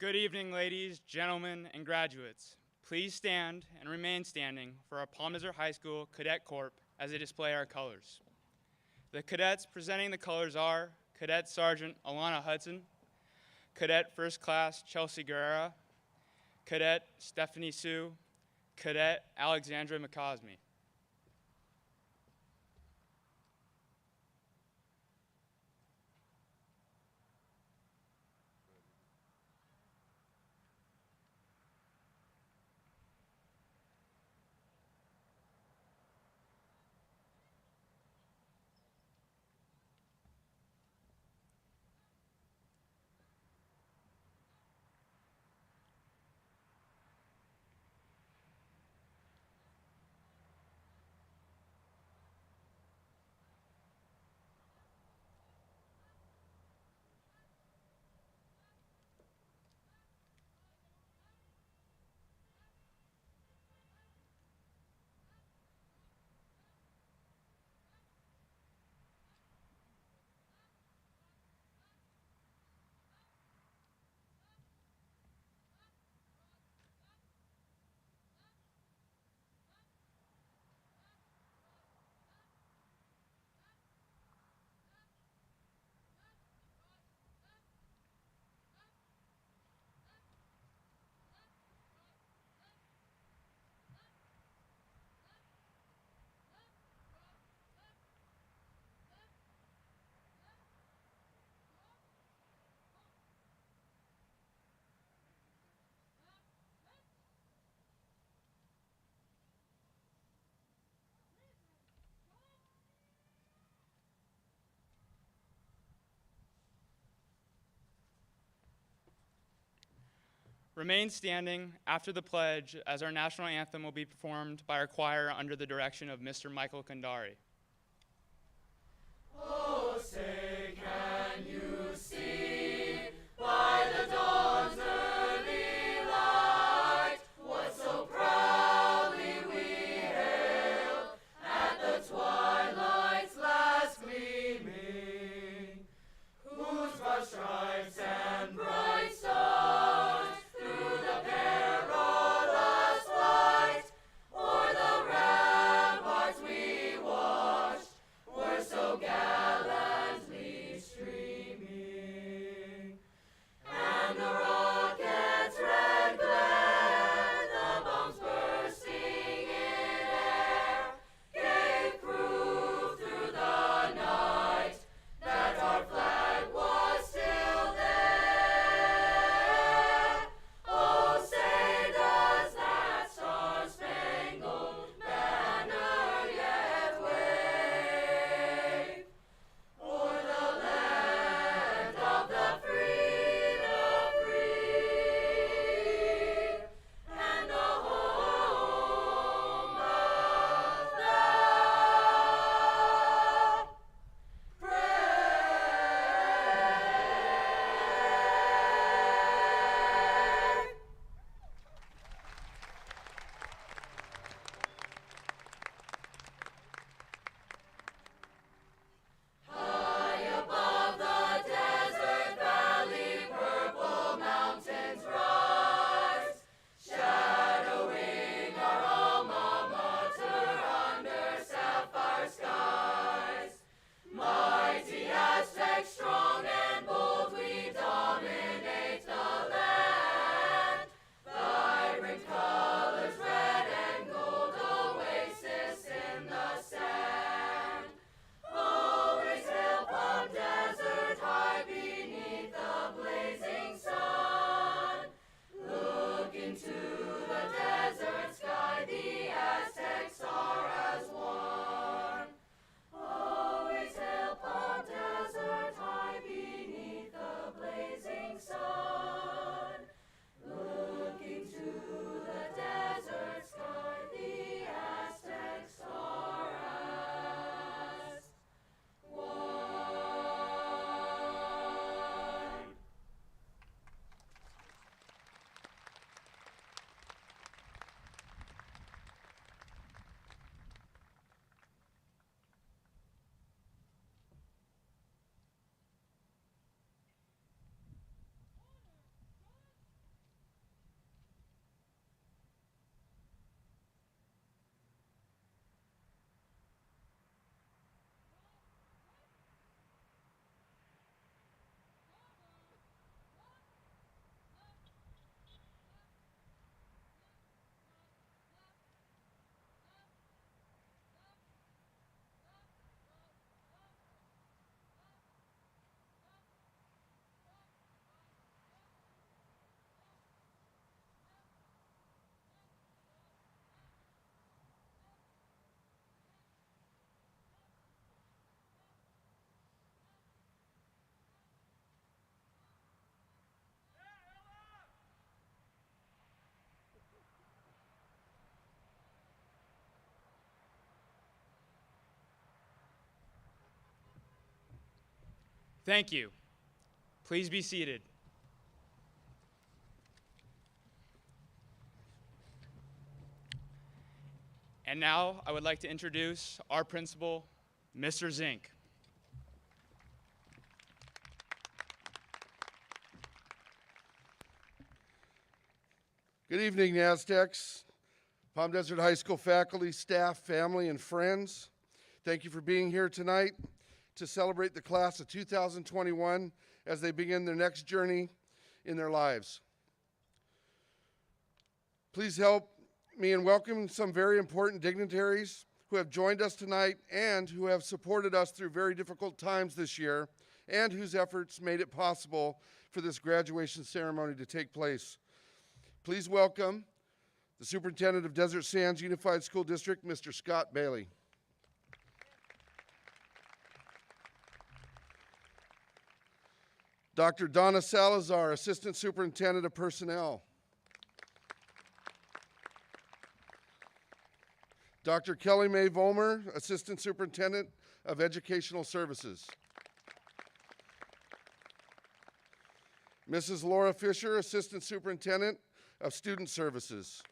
Good evening, ladies, gentlemen, and graduates. Please stand and remain standing for our Palm Desert High School Cadet Corps as they display our colors. The cadets presenting the colors are Cadet Sergeant Alana Hudson, Cadet First Class Chelsea Guerrera, Cadet Stephanie Sue, Cadet Alexandra McCosme. Remain standing after the pledge as our national anthem will be performed by our choir under the direction of Mr. Michael Kandari. Oh, say can you see by the dawn's early light what so proudly we hailed at the twilight's last gleaming, whose broad stripes and bright stars through the perilous fight o'er the ramparts we watched were so gallant. Thank you. Please be seated. And now I would like to introduce our principal, Mr. Zink. Good evening, Aztecs, Palm Desert High School faculty, staff, family, and friends. Thank you for being here tonight to celebrate the class of 2021 as they begin their next journey in their lives. Please help me in welcoming some very important dignitaries who have joined us tonight and who have supported us through very difficult times this year and whose efforts made it possible for this graduation ceremony to take place. Please welcome the Superintendent of Desert Sands Unified School District, Mr. Scott Bailey. Dr. Donna Salazar, Assistant Superintendent of Personnel. Dr. Kelly Mae Volmer, Assistant Superintendent of Educational Services. Mrs. Laura Fisher, Assistant Superintendent of Student Services.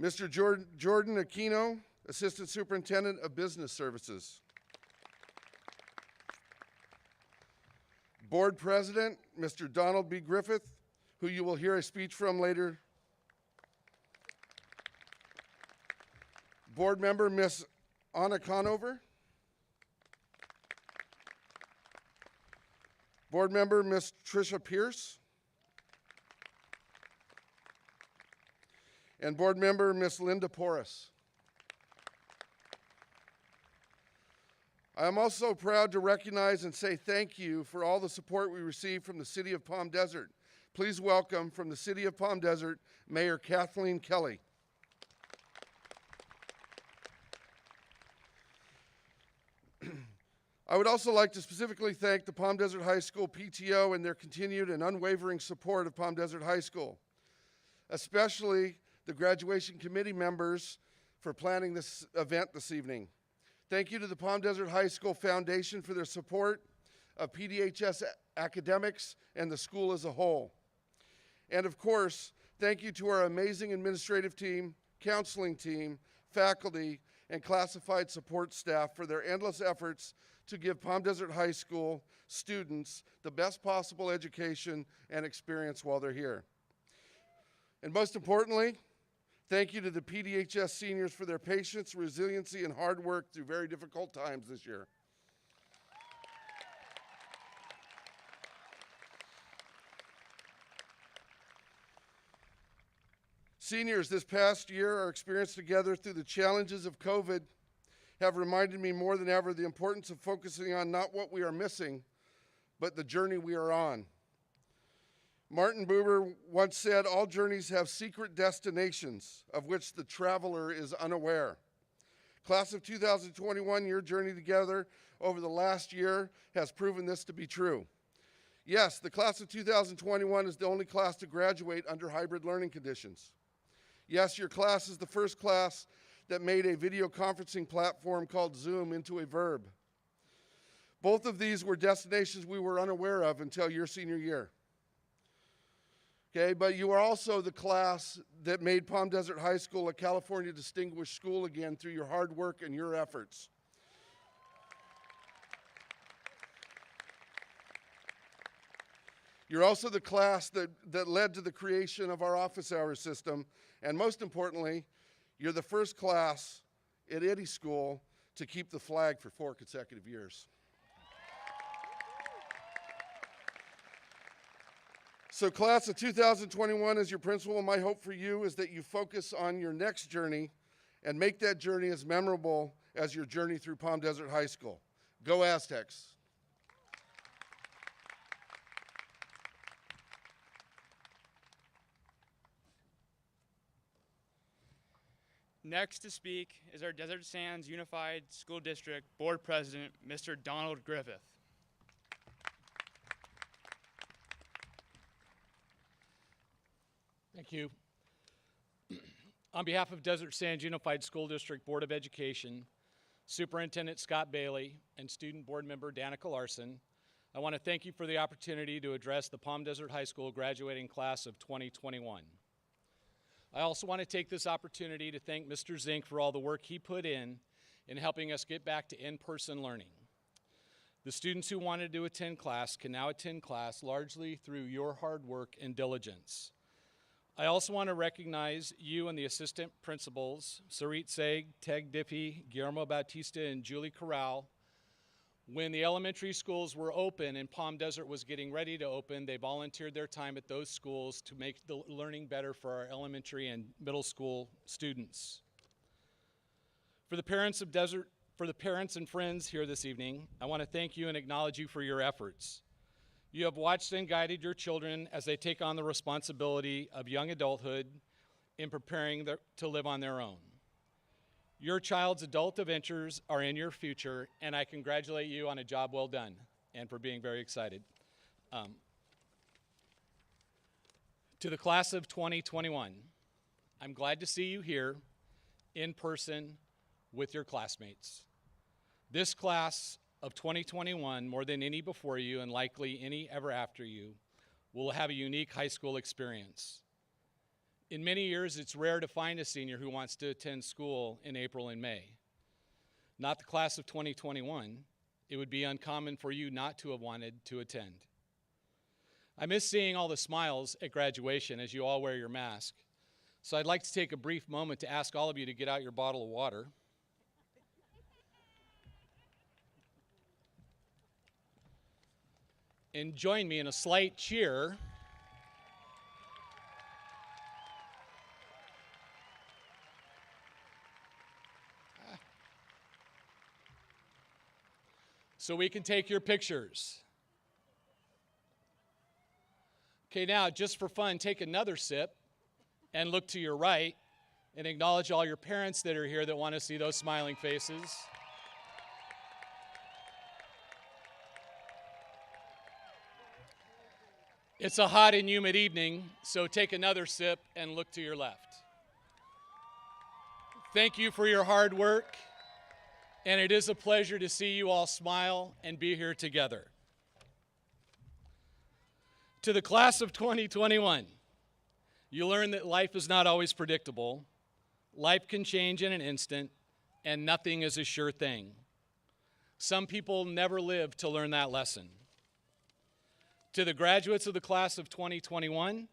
Mr. Jordan Aquino, Assistant Superintendent of Business Services. Board President, Mr. Donald B. Griffith, who you will hear a speech from later. Board Member, Ms. Anna Conover. Board Member, Ms. Tricia Pierce. And Board Member, Ms. Linda Porras. I am also proud to recognize and say thank you for all the support we received from the City of Palm Desert. Please welcome from the City of Palm Desert, Mayor Kathleen Kelly. I would also like to specifically thank the Palm Desert High School PTO and their continued and unwavering support of Palm Desert High School, especially the graduation committee members for planning this event this evening. Thank you to the Palm Desert High School Foundation for their support of PDHS academics and the school as a whole. And of course, thank you to our amazing administrative team, counseling team, faculty, and classified support staff for their endless efforts to give Palm Desert High School students the best possible education and experience while they're here. And most importantly, thank you to the PDHS seniors for their patience, resiliency, and hard work through very difficult times this year. Seniors, this past year, our experience together through the challenges of COVID have reminded me more than ever the importance of focusing on not what we are missing, but the journey we are on. Martin Buber once said, "All journeys have secret destinations of which the traveler is unaware." Class of 2021, your journey together over the last year has proven this to be true. Yes, the class of 2021 is the only class to graduate under hybrid learning conditions. Yes, your class is the first class that made a video conferencing platform called Zoom into a verb. Both of these were destinations we were unaware of until your senior year. Okay, but you are also the class that made Palm Desert High School a California Distinguished School again through your hard work and your efforts. You're also the class that led to the creation of our office hours system, and most importantly, you're the first class at any school to keep the flag for 4 consecutive years. So class of 2021, as your principal, my hope for you is that you focus on your next journey and make that journey as memorable as your journey through Palm Desert High School. Go Aztecs. Next to speak is our Desert Sands Unified School District Board President, Mr. Donald Griffith. Thank you. On behalf of Desert Sands Unified School District Board of Education, Superintendent Scott Bailey, and Student Board Member Danica Larson, I want to thank you for the opportunity to address the Palm Desert High School graduating class of 2021. I also want to take this opportunity to thank Mr. Zink for all the work he put in helping us get back to in-person learning. The students who wanted to attend class can now attend class largely through your hard work and diligence. I also want to recognize you and the assistant principals, Sarit Seg, Teg Diffie, Guillermo Bautista, and Julie Corral. When the elementary schools were open and Palm Desert was getting ready to open, they volunteered their time at those schools to make the learning better for our elementary and middle school students. For the parents and friends here this evening, I want to thank you and acknowledge you for your efforts. You have watched and guided your children as they take on the responsibility of young adulthood in preparing to live on their own. Your child's adult adventures are in your future, and I congratulate you on a job well done and for being very excited. To the class of 2021, I'm glad to see you here in person with your classmates. This class of 2021, more than any before you and likely any ever after you, will have a unique high school experience. In many years, it's rare to find a senior who wants to attend school in April and May. Not the class of 2021. It would be uncommon for you not to have wanted to attend. I miss seeing all the smiles at graduation as you all wear your mask. So I'd like to take a brief moment to ask all of you to get out your bottle of water. And join me in a slight cheer. So we can take your pictures. Okay, now just for fun, take another sip and look to your right and acknowledge all your parents that are here that want to see those smiling faces. It's a hot and humid evening, so take another sip and look to your left. Thank you for your hard work. And it is a pleasure to see you all smile and be here together. To the class of 2021, you learn that life is not always predictable. Life can change in an instant, and nothing is a sure thing. Some people never live to learn that lesson. To the graduates of the class of 2021,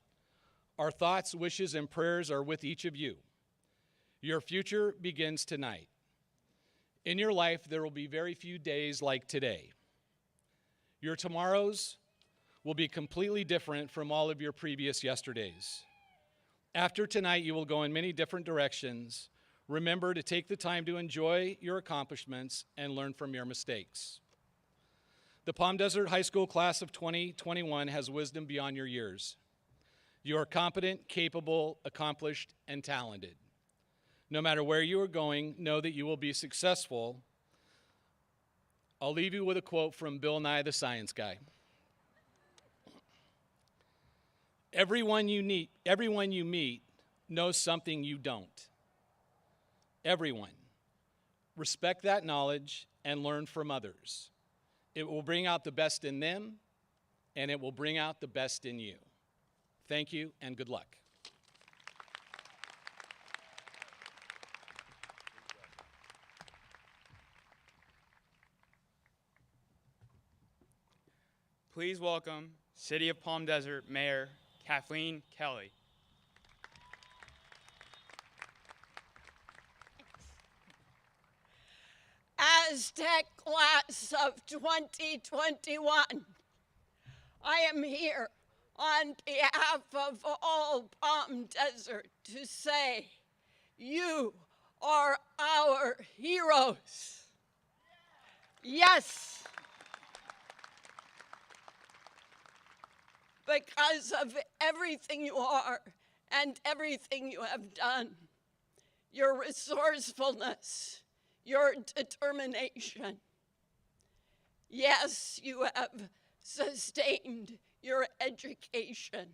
our thoughts, wishes, and prayers are with each of you. Your future begins tonight. In your life, there will be very few days like today. Your tomorrows will be completely different from all of your previous yesterdays. After tonight, you will go in many different directions. Remember to take the time to enjoy your accomplishments and learn from your mistakes. The Palm Desert High School class of 2021 has wisdom beyond your years. You are competent, capable, accomplished, and talented. No matter where you are going, know that you will be successful. I'll leave you with a quote from Bill Nye the Science Guy. Everyone you meet knows something you don't. Everyone. Respect that knowledge and learn from others. It will bring out the best in them, and it will bring out the best in you. Thank you, and good luck. Please welcome City of Palm Desert Mayor Kathleen Kelly. Aztec class of 2021, I am here on behalf of all Palm Desert to say, you are our heroes. Yes. Because of everything you are and everything you have done, your resourcefulness, your determination. Yes, you have sustained your education,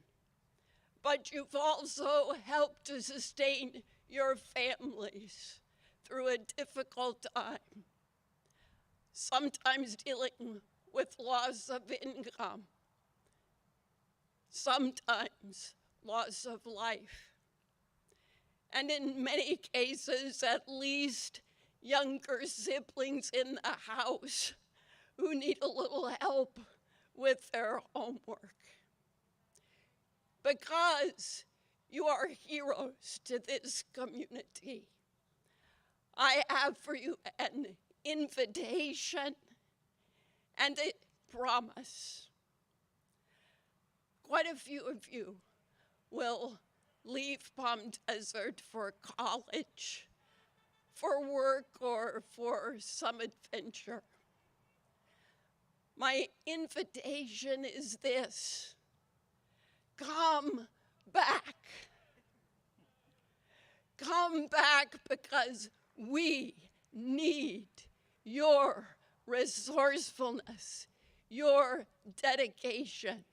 but you've also helped to sustain your families through a difficult time. sometimes dealing with loss of income, sometimes loss of life, and in many cases, at least younger siblings in the house who need a little help with their homework. Because you are heroes to this community, I have for you an invitation and a promise. Quite a few of you will leave Palm Desert for college, for work, or for some adventure. My invitation is this: come back. Come back, because we need your resourcefulness, your dedication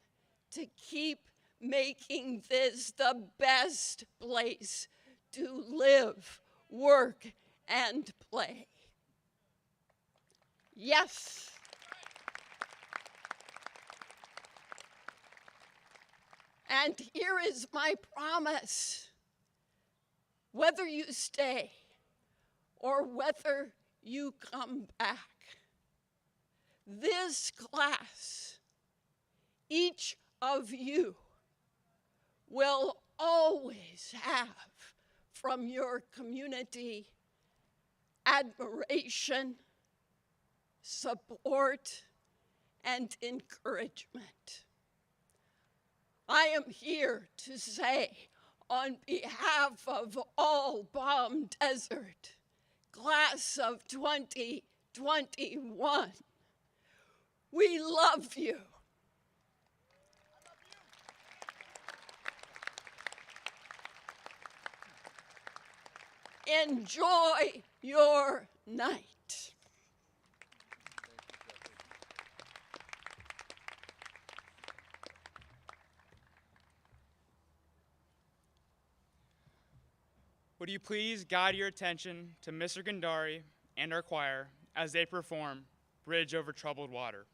to keep making this the best place to live, work, and play. Yes. And here is my promise. Whether you stay or whether you come back, this class, each of you, will always have from your community admiration, support, and encouragement. I am here to say, on behalf of all Palm Desert, class of 2021, we love you. Enjoy your night. Would you please guide your attention to Mr. Gandari and our choir as they perform Bridge Over Troubled Water.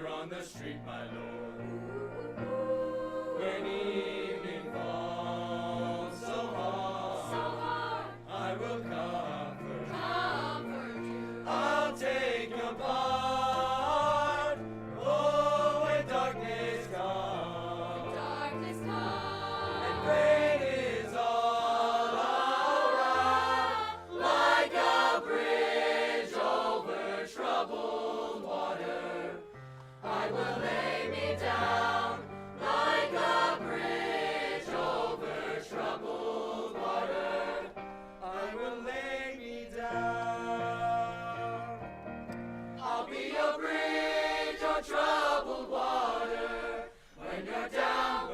On the street, my Lord, when evening falls so hard, I will comfort you. I'll take troubled water. I will lay me down like a bridge over troubled water. I will lay me down. I'll be your bridge on troubled water. When you're down,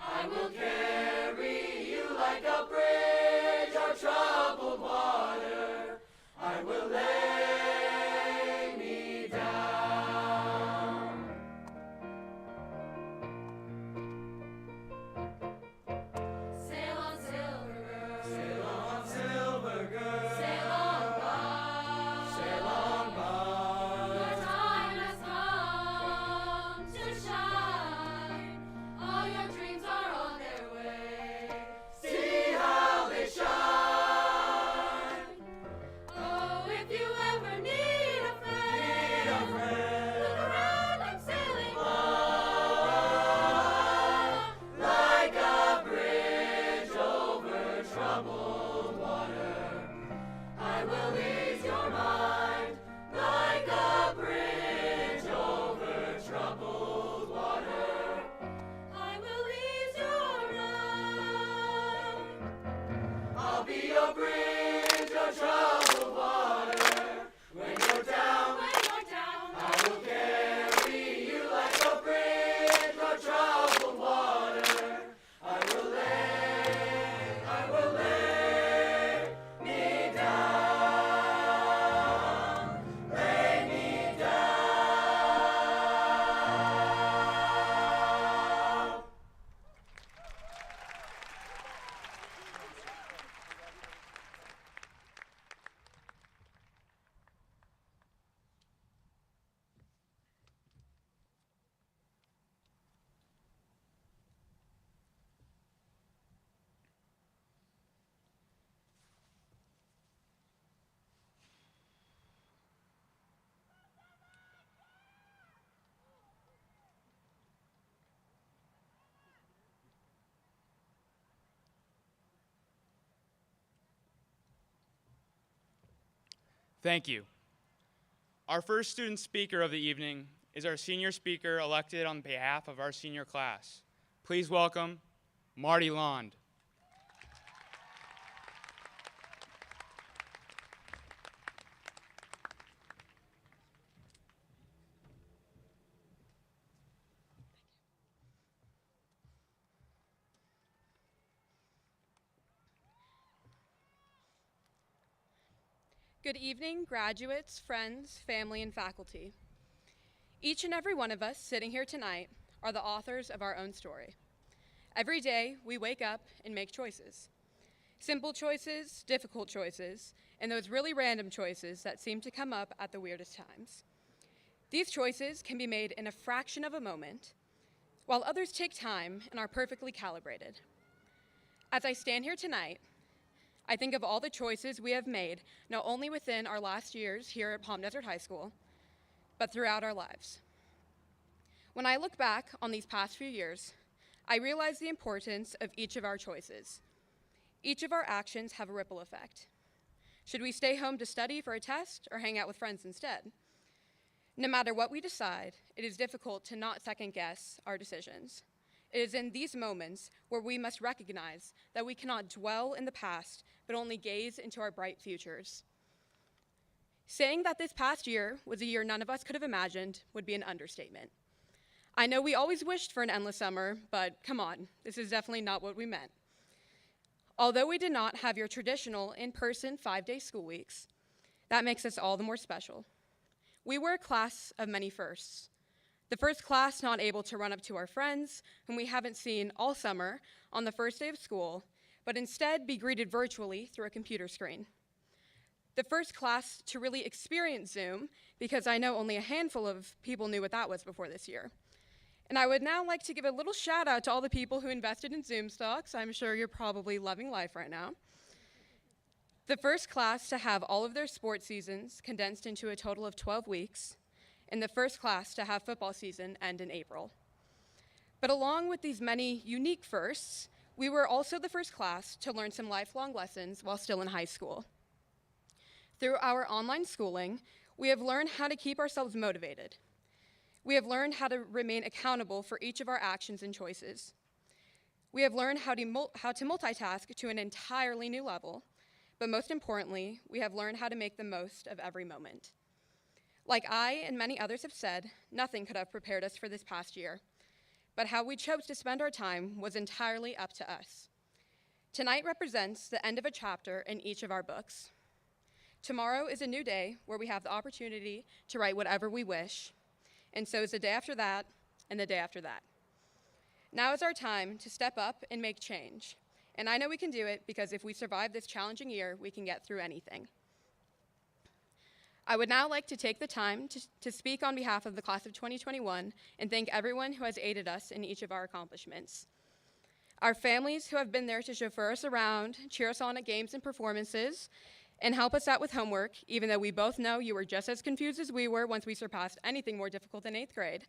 I will carry you like a bridge on troubled water. I will lay me down. Sail on, silver girl. Sail on, silver girl. Sail on by. Sail on by. Your time has come to shine. All your dreams are on their way. See how they shine. Oh, if you ever need a friend, look around, I'm sailing on like a bridge over troubled water. I will ease your mind like a bridge over troubled water. I will ease your mind. I'll be your bridge on troubled water. When you're down, I will carry you like a bridge on troubled water. I will lay me down, lay me down. Thank you. Our first student speaker of the evening is our senior speaker elected on behalf of our senior class. Please welcome Marty Lond. Good evening, graduates, friends, family, and faculty. Each and every one of us sitting here tonight are the authors of our own story. Every day, we wake up and make choices. Simple choices, difficult choices, and those really random choices that seem to come up at the weirdest times. These choices can be made in a fraction of a moment, while others take time and are perfectly calibrated. As I stand here tonight, I think of all the choices we have made, not only within our last years here at Palm Desert High School, but throughout our lives. When I look back on these past few years, I realize the importance of each of our choices. Each of our actions have a ripple effect. Should we stay home to study for a test or hang out with friends instead? No matter what we decide, it is difficult to not second guess our decisions. It is in these moments where we must recognize that we cannot dwell in the past, but only gaze into our bright futures. Saying that this past year was a year none of us could have imagined would be an understatement. I know we always wished for an endless summer, but come on, this is definitely not what we meant. Although we did not have your traditional in-person 5-day school weeks, that makes us all the more special. We were a class of many firsts. The first class not able to run up to our friends, whom we haven't seen all summer, on the first day of school, but instead be greeted virtually through a computer screen. The first class to really experience Zoom, because I know only a handful of people knew what that was before this year. And I would now like to give a little shout out to all the people who invested in Zoom stocks. I'm sure you're probably loving life right now. The first class to have all of their sports seasons condensed into a total of 12 weeks, and the first class to have football season end in April. But along with these many unique firsts, we were also the first class to learn some lifelong lessons while still in high school. Through our online schooling, We have learned how to keep ourselves motivated. We have learned how to remain accountable for each of our actions and choices. We have learned how to multitask to an entirely new level, but most importantly, we have learned how to make the most of every moment. Like I and many others have said, nothing could have prepared us for this past year, but how we chose to spend our time was entirely up to us. Tonight represents the end of a chapter in each of our books. Tomorrow is a new day where we have the opportunity to write whatever we wish, and so is the day after that, and the day after that. Now is our time to step up and make change, and I know we can do it because if we survive this challenging year, we can get through anything. I would now like to take the time to speak on behalf of the class of 2021 and thank everyone who has aided us in each of our accomplishments. Our families who have been there to chauffeur us around, cheer us on at games and performances, and help us out with homework, even though we both know you were just as confused as we were once we surpassed anything more difficult than 8th grade.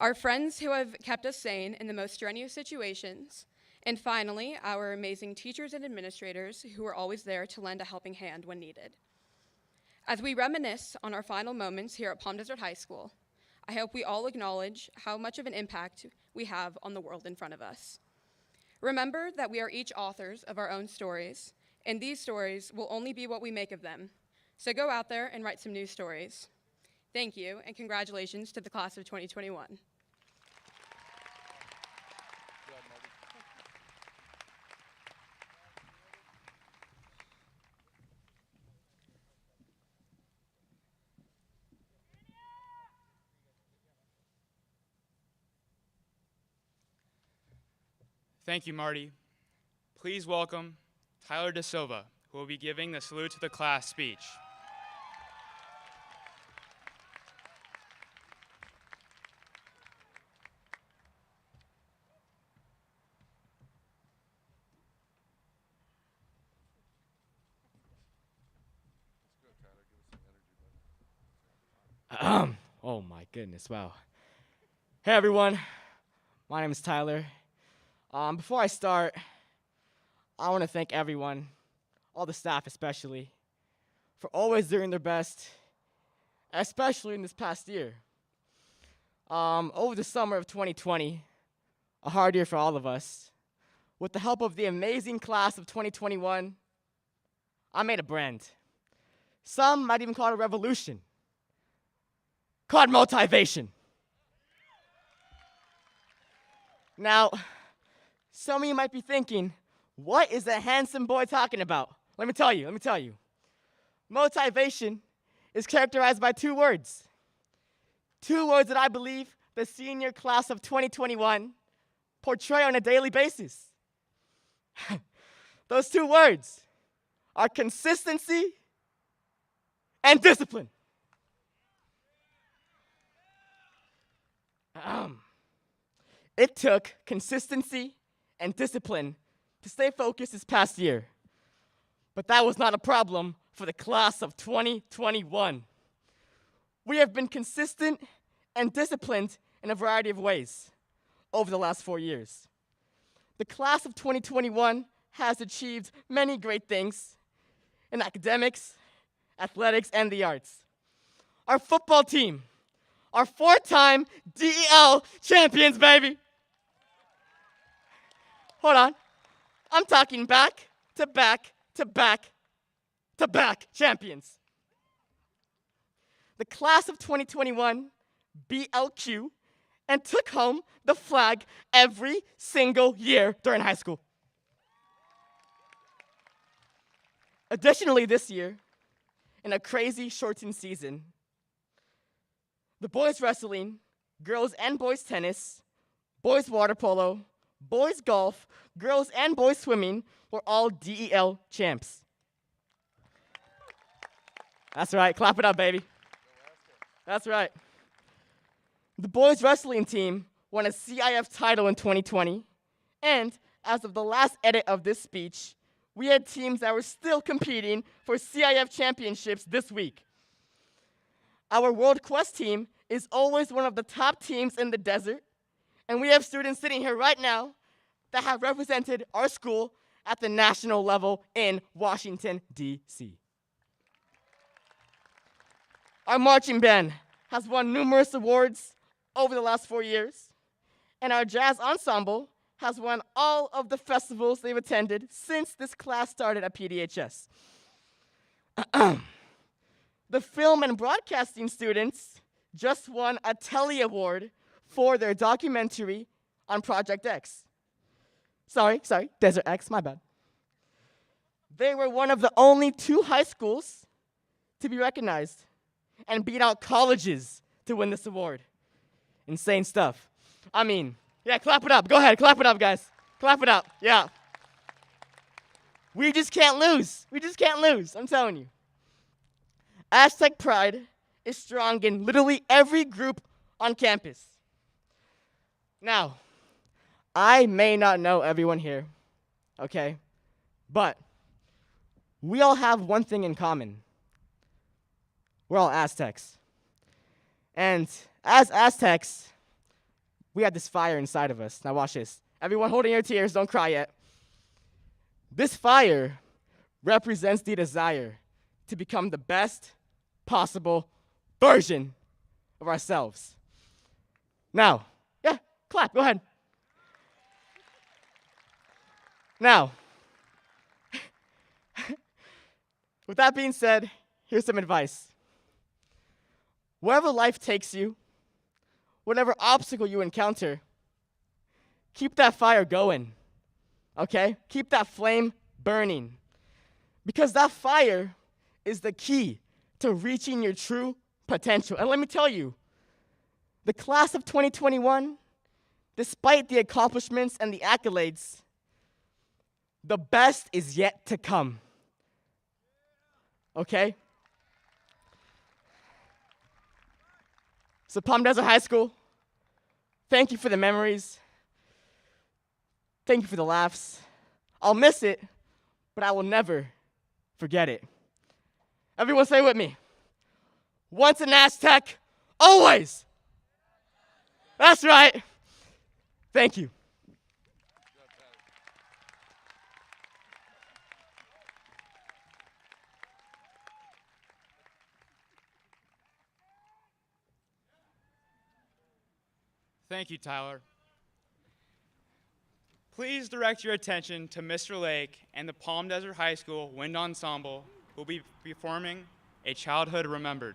Our friends who have kept us sane in the most strenuous situations, and finally, our amazing teachers and administrators who were always there to lend a helping hand when needed. As we reminisce on our final moments here at Palm Desert High School, I hope we all acknowledge how much of an impact we have on the world in front of us. Remember that we are each authors of our own stories, and these stories will only be what we make of them. So go out there and write some new stories. Thank you, and congratulations to the class of 2021. Thank you, Marty. Please welcome Tyler Da Silva, who will be giving the salute to the class speech. Oh my goodness, wow. Hey everyone, my name is Tyler. Before I start, I want to thank everyone, all the staff especially, for always doing their best, especially in this past year. Over the summer of 2020, a hard year for all of us, with the help of the amazing class of 2021, I made a brand. Some might even call it a revolution, called motivation. Now, some of you might be thinking, what is that handsome boy talking about? Let me tell you. Motivation is characterized by two words. Two words that I believe the senior class of 2021 portray on a daily basis. Those two words are consistency and discipline. It took consistency and discipline to stay focused this past year. But that was not a problem for the class of 2021. We have been consistent and disciplined in a variety of ways over the last 4 years. The class of 2021 has achieved many great things in academics, athletics, and the arts. Our football team, our 4-time DEL champions, baby. Hold on. I'm talking back to back to back to back champions. The class of 2021 beat LQ and took home the flag every single year during high school. Additionally, this year, in a crazy shortened season, the boys wrestling, girls and boys tennis, boys water polo, boys golf, girls and boys swimming were all DEL champs. That's right, clap it up, baby. That's right. The boys wrestling team won a CIF title in 2020, and as of the last edit of this speech, we had teams that were still competing for CIF championships this week. Our World Quest team is always one of the top teams in the desert, and we have students sitting here right now that have represented our school at the national level in Washington, D.C. Our marching band has won numerous awards over the last 4 years, and our jazz ensemble has won all of the festivals they've attended since this class started at PDHS. The film and broadcasting students just won a Telly Award for their documentary on Project X. Sorry, Desert X, my bad. They were one of the only 2 high schools to be recognized and beat out colleges to win this award. Insane stuff. I mean, yeah, clap it up. Go ahead, clap it up, guys. Clap it up, yeah. We just can't lose. We just can't lose, I'm telling you. Aztec pride is strong in literally every group on campus. Now, I may not know everyone here, okay? But we all have one thing in common. We're all Aztecs. And as Aztecs, we have this fire inside of us. Now watch this. Everyone holding your tears, don't cry yet. This fire represents the desire to become the best possible version of ourselves. Now, yeah, clap, go ahead. Now, with that being said, here's some advice. Wherever life takes you, whatever obstacle you encounter, keep that fire going, okay? Keep that flame burning. Because that fire is the key to reaching your true potential. And let me tell you, the class of 2021, despite the accomplishments and the accolades, the best is yet to come, okay? So Palm Desert High School, thank you for the memories. Thank you for the laughs. I'll miss it, but I will never forget it. Everyone say it with me. Once an Aztec, always. That's right. Thank you. Thank you, Tyler. Please direct your attention to Mr. Lake and the Palm Desert High School Wind Ensemble, who will be performing A Childhood Remembered.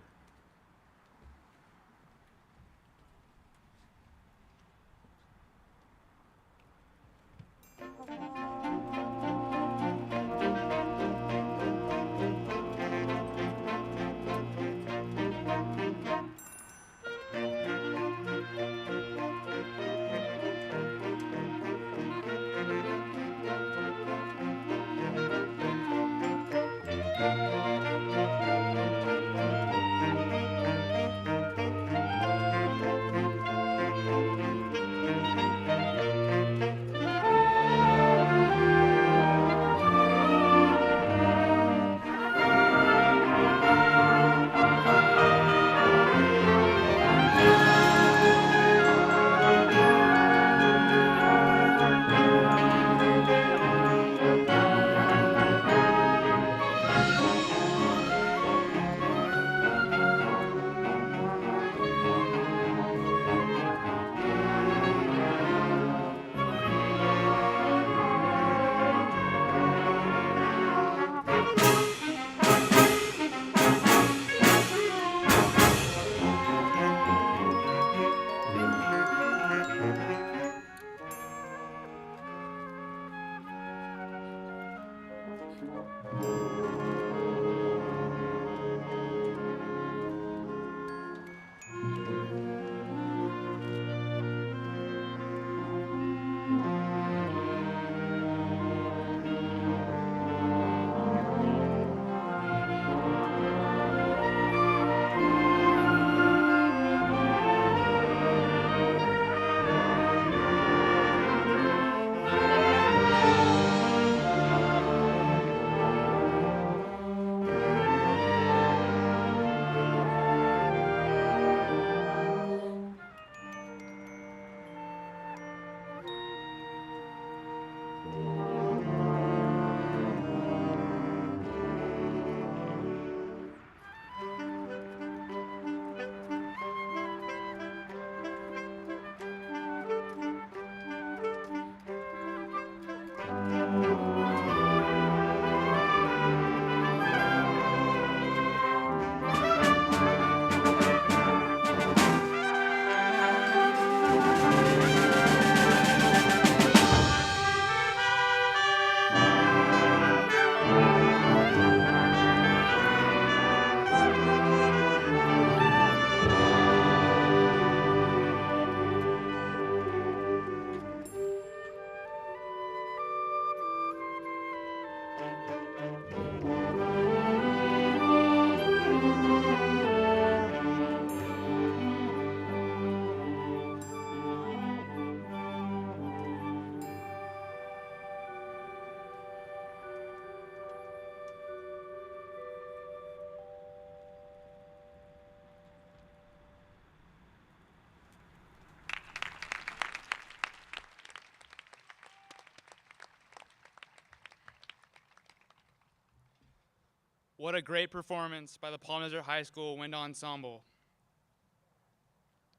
What a great performance by the Palm Desert High School Wind Ensemble.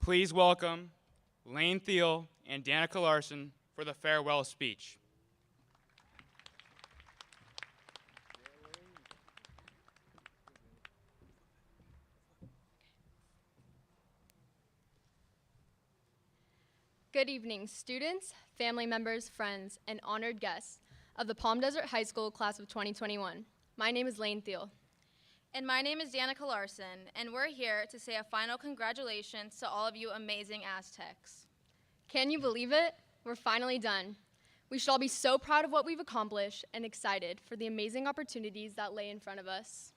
Please welcome Lane Thiel and Danica Larson for the farewell speech. Good evening, students, family members, friends, and honored guests of the Palm Desert High School class of 2021. My name is Lane Thiel. And my name is Danica Larson, and we're here to say a final congratulations to all of you amazing Aztecs. Can you believe it? We're finally done. We should all be so proud of what we've accomplished and excited for the amazing opportunities that lay in front of us.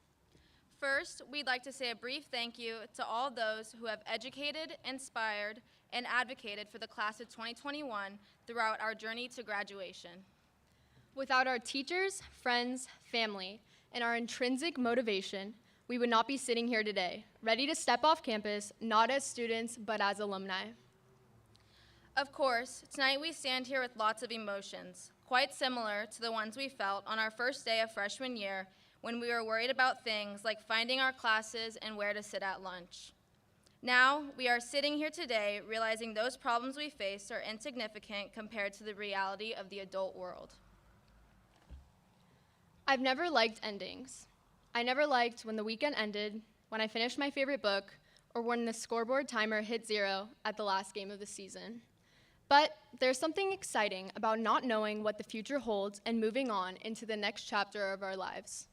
First, we'd like to say a brief thank you to all those who have educated, inspired, and advocated for the class of 2021 throughout our journey to graduation. Without our teachers, friends, family, and our intrinsic motivation, we would not be sitting here today, ready to step off campus, not as students, but as alumni. Of course, tonight we stand here with lots of emotions, quite similar to the ones we felt on our first day of freshman year when we were worried about things like finding our classes and where to sit at lunch. Now, we are sitting here today realizing those problems we face are insignificant compared to the reality of the adult world. I've never liked endings. I never liked when the weekend ended, when I finished my favorite book, or when the scoreboard timer hit 0 at the last game of the season. But there's something exciting about not knowing what the future holds and moving on into the next chapter of our lives.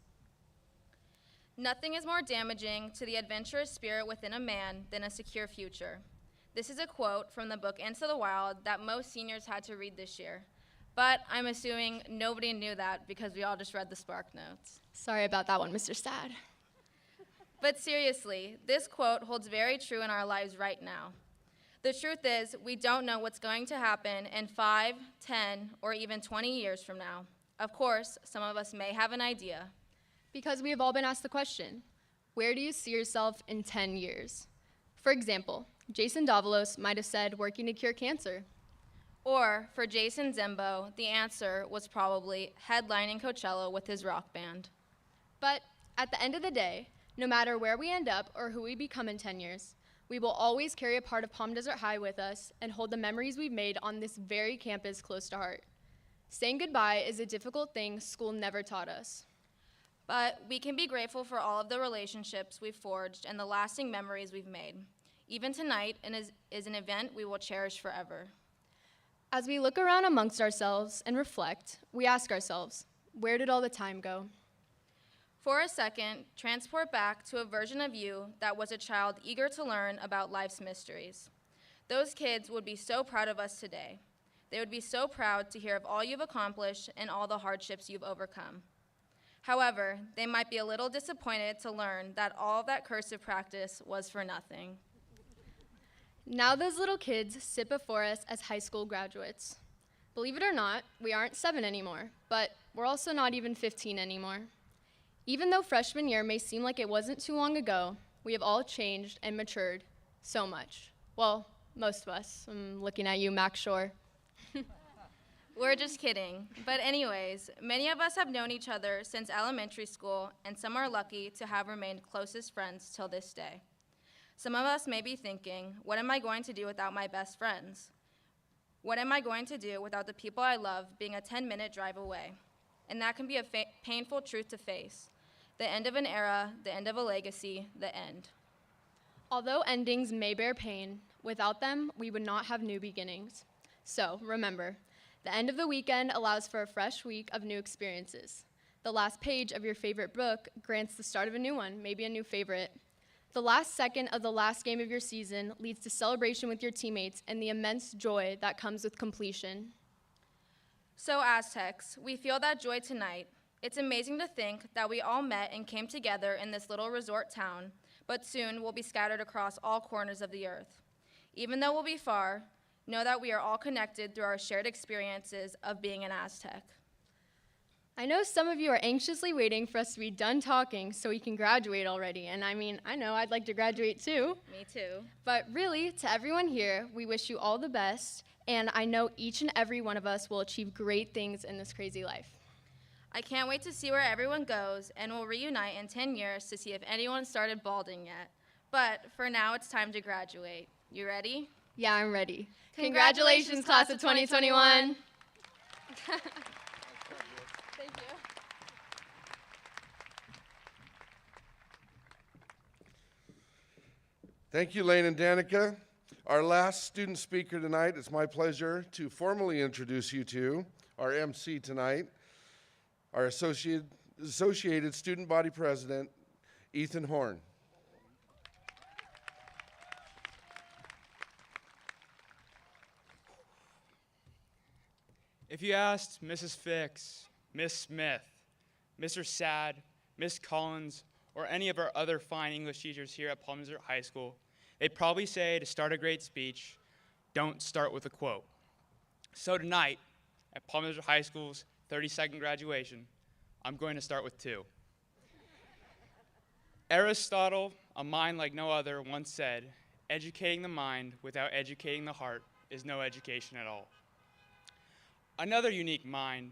Nothing is more damaging to the adventurous spirit within a man than a secure future. This is a quote from the book Into the Wild that most seniors had to read this year. But I'm assuming nobody knew that because we all just read the Spark Notes. Sorry about that one, Mr. Stad. But seriously, this quote holds very true in our lives right now. The truth is, we don't know what's going to happen in 5, 10, or even 20 years from now. Of course, some of us may have an idea. Because we have all been asked the question, where do you see yourself in 10 years? For example, Jason Davalos might have said working to cure cancer. Or, for Jason Zimbo, the answer was probably headlining Coachella with his rock band. But at the end of the day, no matter where we end up or who we become in 10 years, we will always carry a part of Palm Desert High with us and hold the memories we've made on this very campus close to heart. Saying goodbye is a difficult thing school never taught us. But we can be grateful for all of the relationships we've forged and the lasting memories we've made. Even tonight is an event we will cherish forever. As we look around amongst ourselves and reflect, we ask ourselves, where did all the time go? For a second, transport back to a version of you that was a child eager to learn about life's mysteries. Those kids would be so proud of us today. They would be so proud to hear of all you've accomplished and all the hardships you've overcome. However, they might be a little disappointed to learn that all of that cursive practice was for nothing. Now those little kids sit before us as high school graduates. Believe it or not, we aren't 7 anymore, but we're also not even 15 anymore. Even though freshman year may seem like it wasn't too long ago, we have all changed and matured so much. Well, most of us. I'm looking at you, Max Shore. We're just kidding. But anyways, many of us have known each other since elementary school, and some are lucky to have remained closest friends till this day. Some of us may be thinking, what am I going to do without my best friends? What am I going to do without the people I love being a 10-minute drive away? And that can be a painful truth to face. The end of an era, the end of a legacy, the end. Although endings may bear pain, without them, we would not have new beginnings. So remember, the end of the weekend allows for a fresh week of new experiences. The last page of your favorite book grants the start of a new one, maybe a new favorite. The last second of the last game of your season leads to celebration with your teammates and the immense joy that comes with completion. So Aztecs, we feel that joy tonight. It's amazing to think that we all met and came together in this little resort town, but soon we'll be scattered across all corners of the earth. Even though we'll be far, know that we are all connected through our shared experiences of being an Aztec. I know some of you are anxiously waiting for us to be done talking so we can graduate already. And I know I'd like to graduate too. Me too. But really, to everyone here, we wish you all the best. And I know each and every one of us will achieve great things in this crazy life. I can't wait to see where everyone goes, and we'll reunite in 10 years to see if anyone started balding yet. But for now, it's time to graduate. You ready? Yeah, I'm ready. Congratulations, class of 2021. Thank you. Thank you, Lane and Danica. Our last student speaker tonight, it's my pleasure to formally introduce you to our MC tonight, our Associated Student Body President, Ethan Horn. If you asked Mrs. Fix, Miss Smith, Mr. Sad, Miss Collins, or any of our other fine English teachers here at Palm Desert High School, they'd probably say to start a great speech, don't start with a quote. So tonight, at Palm Desert High School's 32nd graduation, I'm going to start with two. Aristotle, a mind like no other, once said, educating the mind without educating the heart is no education at all. Another unique mind,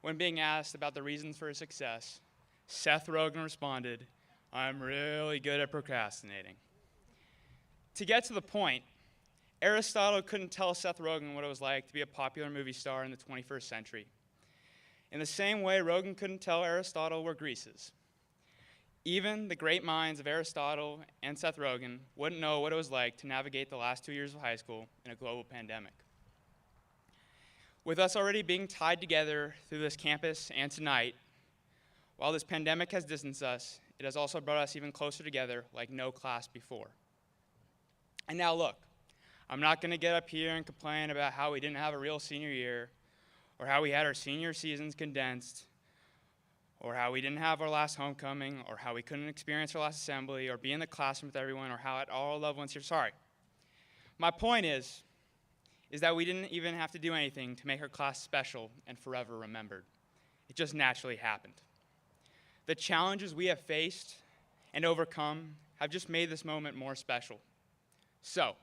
when being asked about the reasons for his success, Seth Rogen responded, I'm really good at procrastinating. To get to the point, Aristotle couldn't tell Seth Rogen what it was like to be a popular movie star in the 21st century. In the same way, Rogen couldn't tell Aristotle where Greece is. Even the great minds of Aristotle and Seth Rogen wouldn't know what it was like to navigate the last 2 years of high school in a global pandemic. With us already being tied together through this campus and tonight, while this pandemic has distanced us, it has also brought us even closer together like no class before. And now look, I'm not going to get up here and complain about how we didn't have a real senior year, or how we had our senior seasons condensed, or how we didn't have our last homecoming, or how we couldn't experience our last assembly, or be in the classroom with everyone, or how at all our loved ones here. Sorry. My point is that we didn't even have to do anything to make our class special and forever remembered. It just naturally happened. The challenges we have faced and overcome have just made this moment more special. So,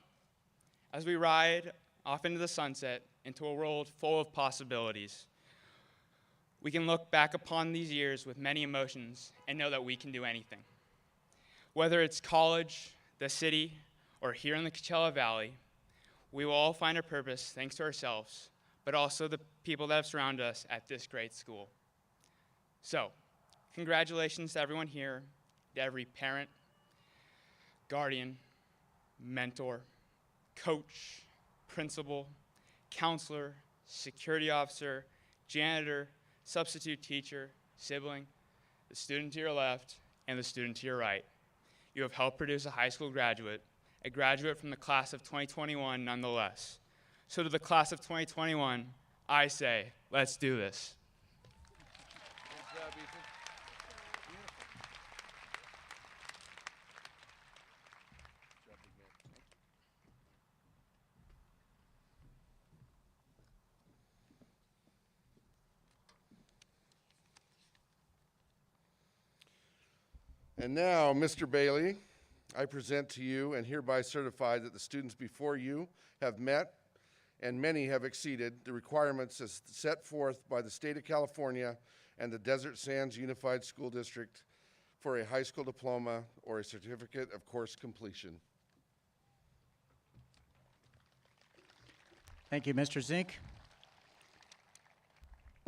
as we ride off into the sunset, into a world full of possibilities, we can look back upon these years with many emotions and know that we can do anything. Whether it's college, the city, or here in the Coachella Valley, we will all find our purpose thanks to ourselves, but also the people that have surrounded us at this great school. So, congratulations to everyone here, to every parent, guardian, mentor, coach, principal, counselor, security officer, janitor, substitute teacher, sibling, the student to your left, and the student to your right. You have helped produce a high school graduate, a graduate from the class of 2021 nonetheless. So to the class of 2021, I say, let's do this. Good job, Ethan. And now, Mr. Bailey, I present to you and hereby certify that the students before you have met, and many have exceeded, the requirements as set forth by the state of California and the Desert Sands Unified School District for a high school diploma or a certificate of course completion. Thank you, Mr. Zink.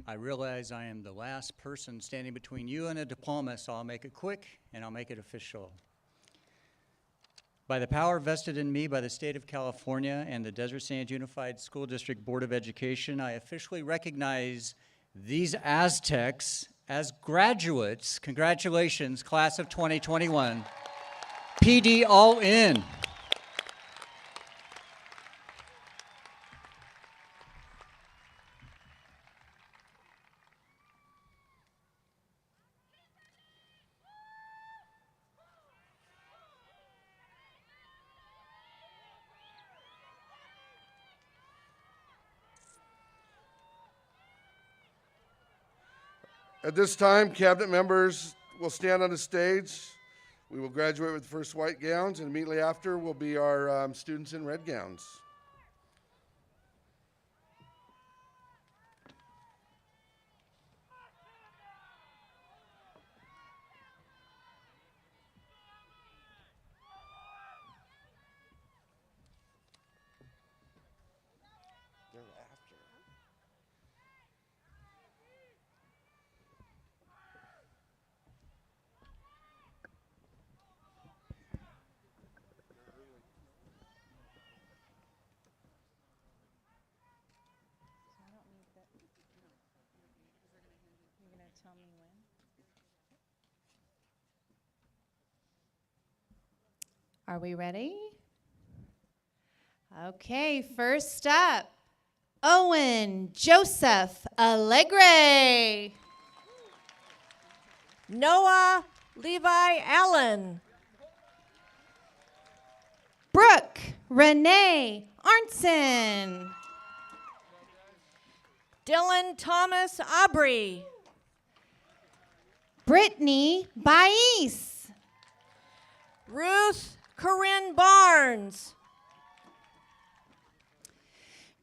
I realize I am the last person standing between you and a diploma, so I'll make it quick and I'll make it official. By the power vested in me by the state of California and the Desert Sands Unified School District Board of Education, I officially recognize these Aztecs as graduates. Congratulations, class of 2021. PD all in. At this time, cabinet members will stand on the stage. We will graduate with the first white gowns, and immediately after will be our students in red gowns. tell me when. Are we ready? Okay, first up, Owen Joseph Allegre. Noah Levi Allen. Brooke Renee Arnson. Dylan Thomas Aubrey. Brittany Baez. Ruth Corinne Barnes.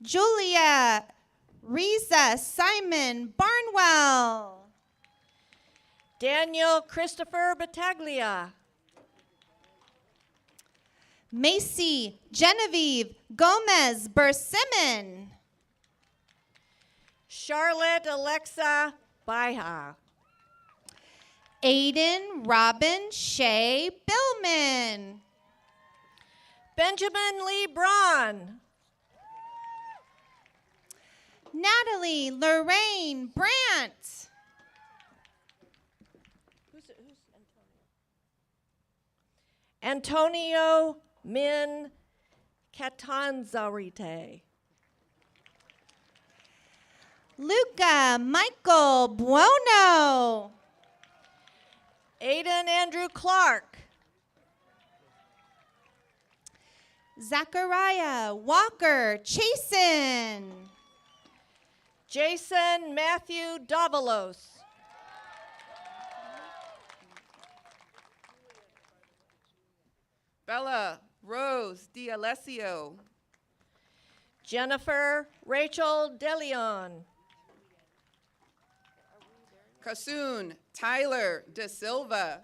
Julia Riza Simon Barnwell. Daniel Christopher Battaglia. Macy Genevieve Gomez Bersimon. Charlotte Alexa Baiha. Aiden Robin Shea Billman. Benjamin Lee Braun. Natalie Lorraine Brandt. Who's Antonio? Antonio Min Catanzarite. Luca Michael Buono. Aiden Andrew Clark. Zachariah Walker Chasen. Jason Matthew Davalos. Bella Rose D'Alessio. Jennifer Rachel DeLeon. Kasoon Tyler De Silva.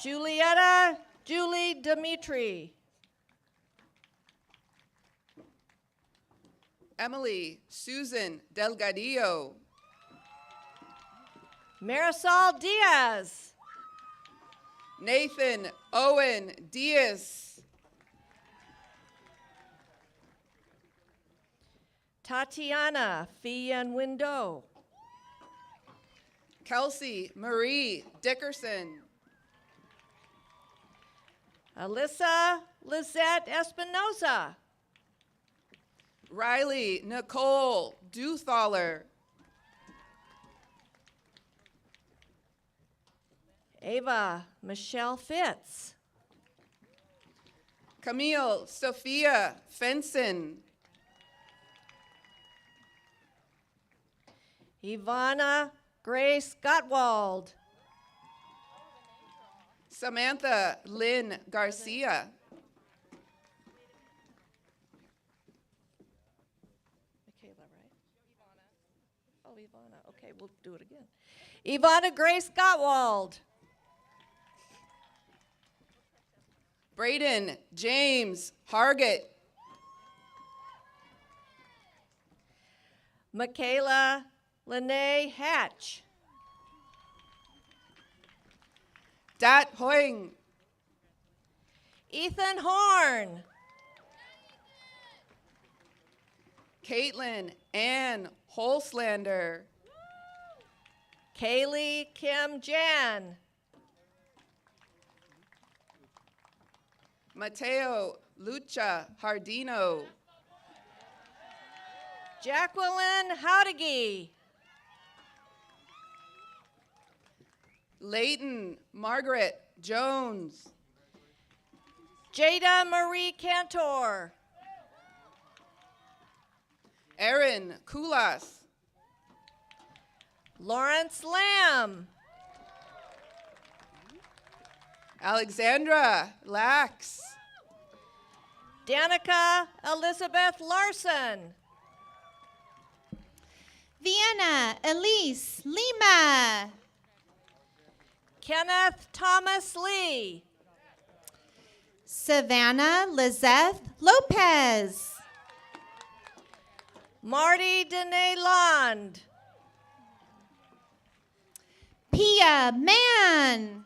Julietta Julie Dimitri. Emily Susan Delgadillo. Marisol Diaz. Nathan Owen Diaz. Tatiana Fian Window. Kelsey Marie Dickerson. Alyssa Lizette Espinoza. Riley Nicole Duthaler. Ava Michelle Fitz. Camille Sophia Fenson. Ivana Grace Gottwald. Samantha Lynn Garcia. Michaela, right? Ivana. Oh, Ivana. Okay, we'll do it again. Ivana Grace Gottwald. Braden James Hargett. Michaela Lene Hatch. Dat Hoing. Ethan Horn. Caitlin Ann Holslander. Kaylee Kim Jan. Mateo Lucha Hardino. Jacqueline Howdigi. Leighton Margaret Jones. Jada Marie Cantor. Erin Kulas. Lawrence Lamb. Alexandra Lax. Danica Elizabeth Larson. Vienna Elise Lima. Kenneth Thomas Lee. Savannah Lizeth Lopez. Marty Dene Lond. Pia Mann.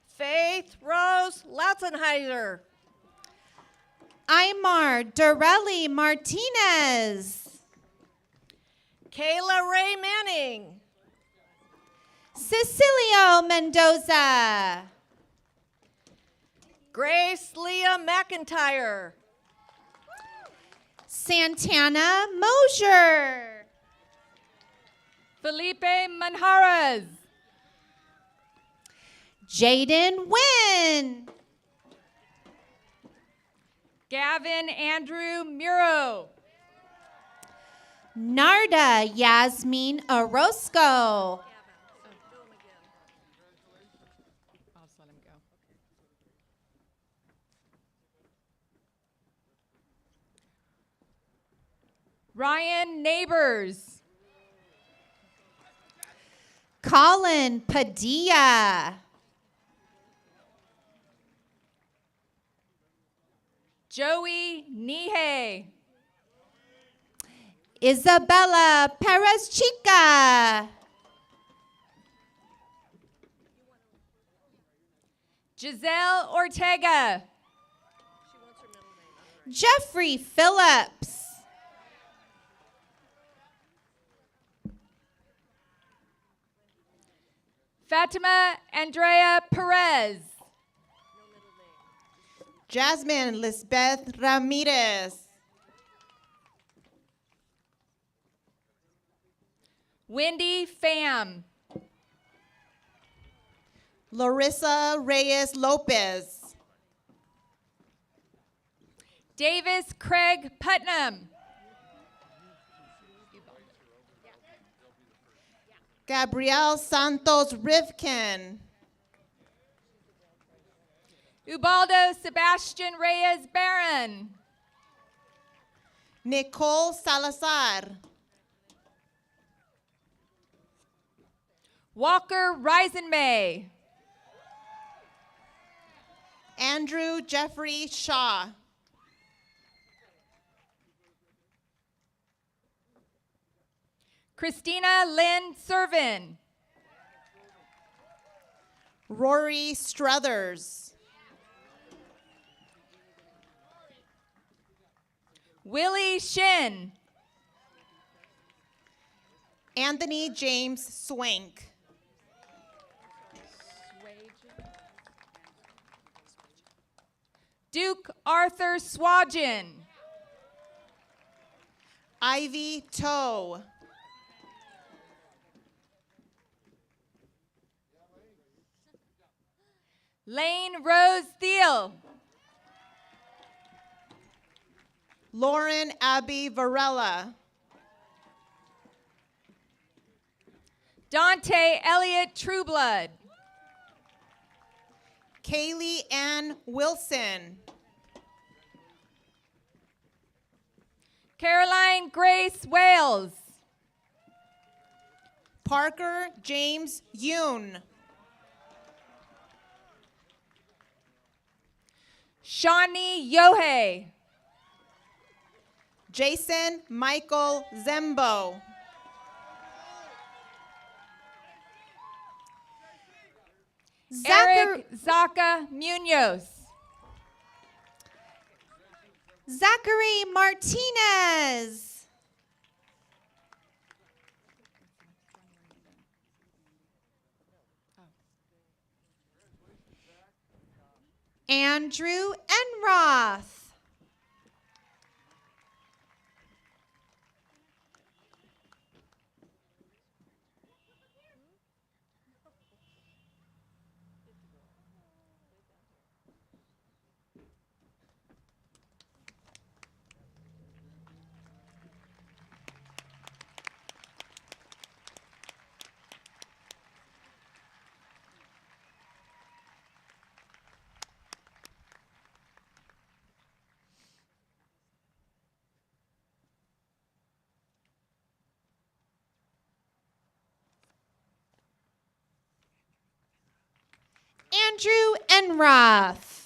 Faith Rose Lautzenheiser. Aymar Dorelli Martinez. Kayla Ray Manning. Cecilio Mendoza. Grace Leah McIntyre. Santana Mosier. Felipe Manjarez. Jaden Wynn. Gavin Andrew Muro. Narda Yasmin Orozco. I'll just let him go. Ryan Neighbors. Colin Padilla. Joey Nihei. Isabella Perez Chica. Giselle Ortega. Jeffrey Phillips. Fatima Andrea Perez. Jasmine Lisbeth Ramirez. Wendy Pham. Larissa Reyes Lopez. Davis Craig Putnam. Gabrielle Santos Rivkin. Ubaldo Sebastian Reyes Barron. Nicole Salazar. Walker Reisenmay. Andrew Jeffrey Shaw. Christina Lynn Servin. Rory Struthers. Willie Shin. Anthony James Swank. Duke Arthur Swajin. Ivy Toe. Lane Rose Thiel. Lauren Abby Varela. Dante Elliott Trueblood. Kaylee Ann Wilson. Caroline Grace Wales. Parker James Yoon. Shawnee Yohei. Jason Michael Zembo. Eric Zaka Munoz. Zachary Martinez. Andrew Enroth. Andrew Enroth.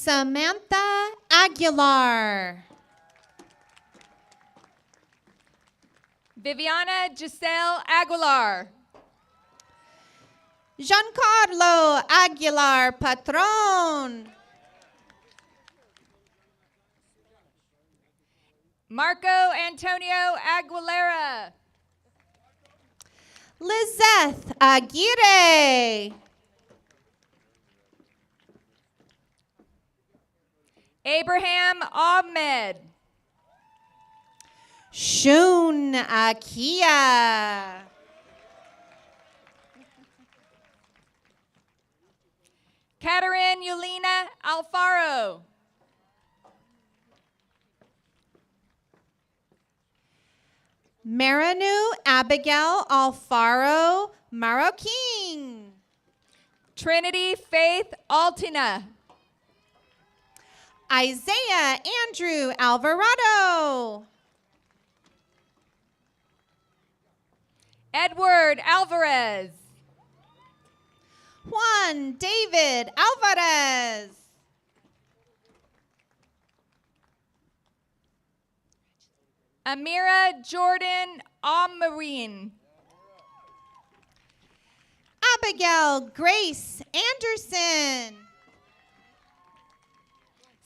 Samantha Aguilar. Viviana Giselle Aguilar. Giancarlo Aguilar Patron. Marco Antonio Aguilera. Lizeth Aguirre. Abraham Ahmed. Shun Akia. Katerin Yulina Alfaro. Maranu Abigail Alfaro Maroking. Trinity Faith Altina. Isaiah Andrew Alvarado. Edward Alvarez. Juan David Alvarez. Amira Jordan Amarine. Abigail Grace Anderson.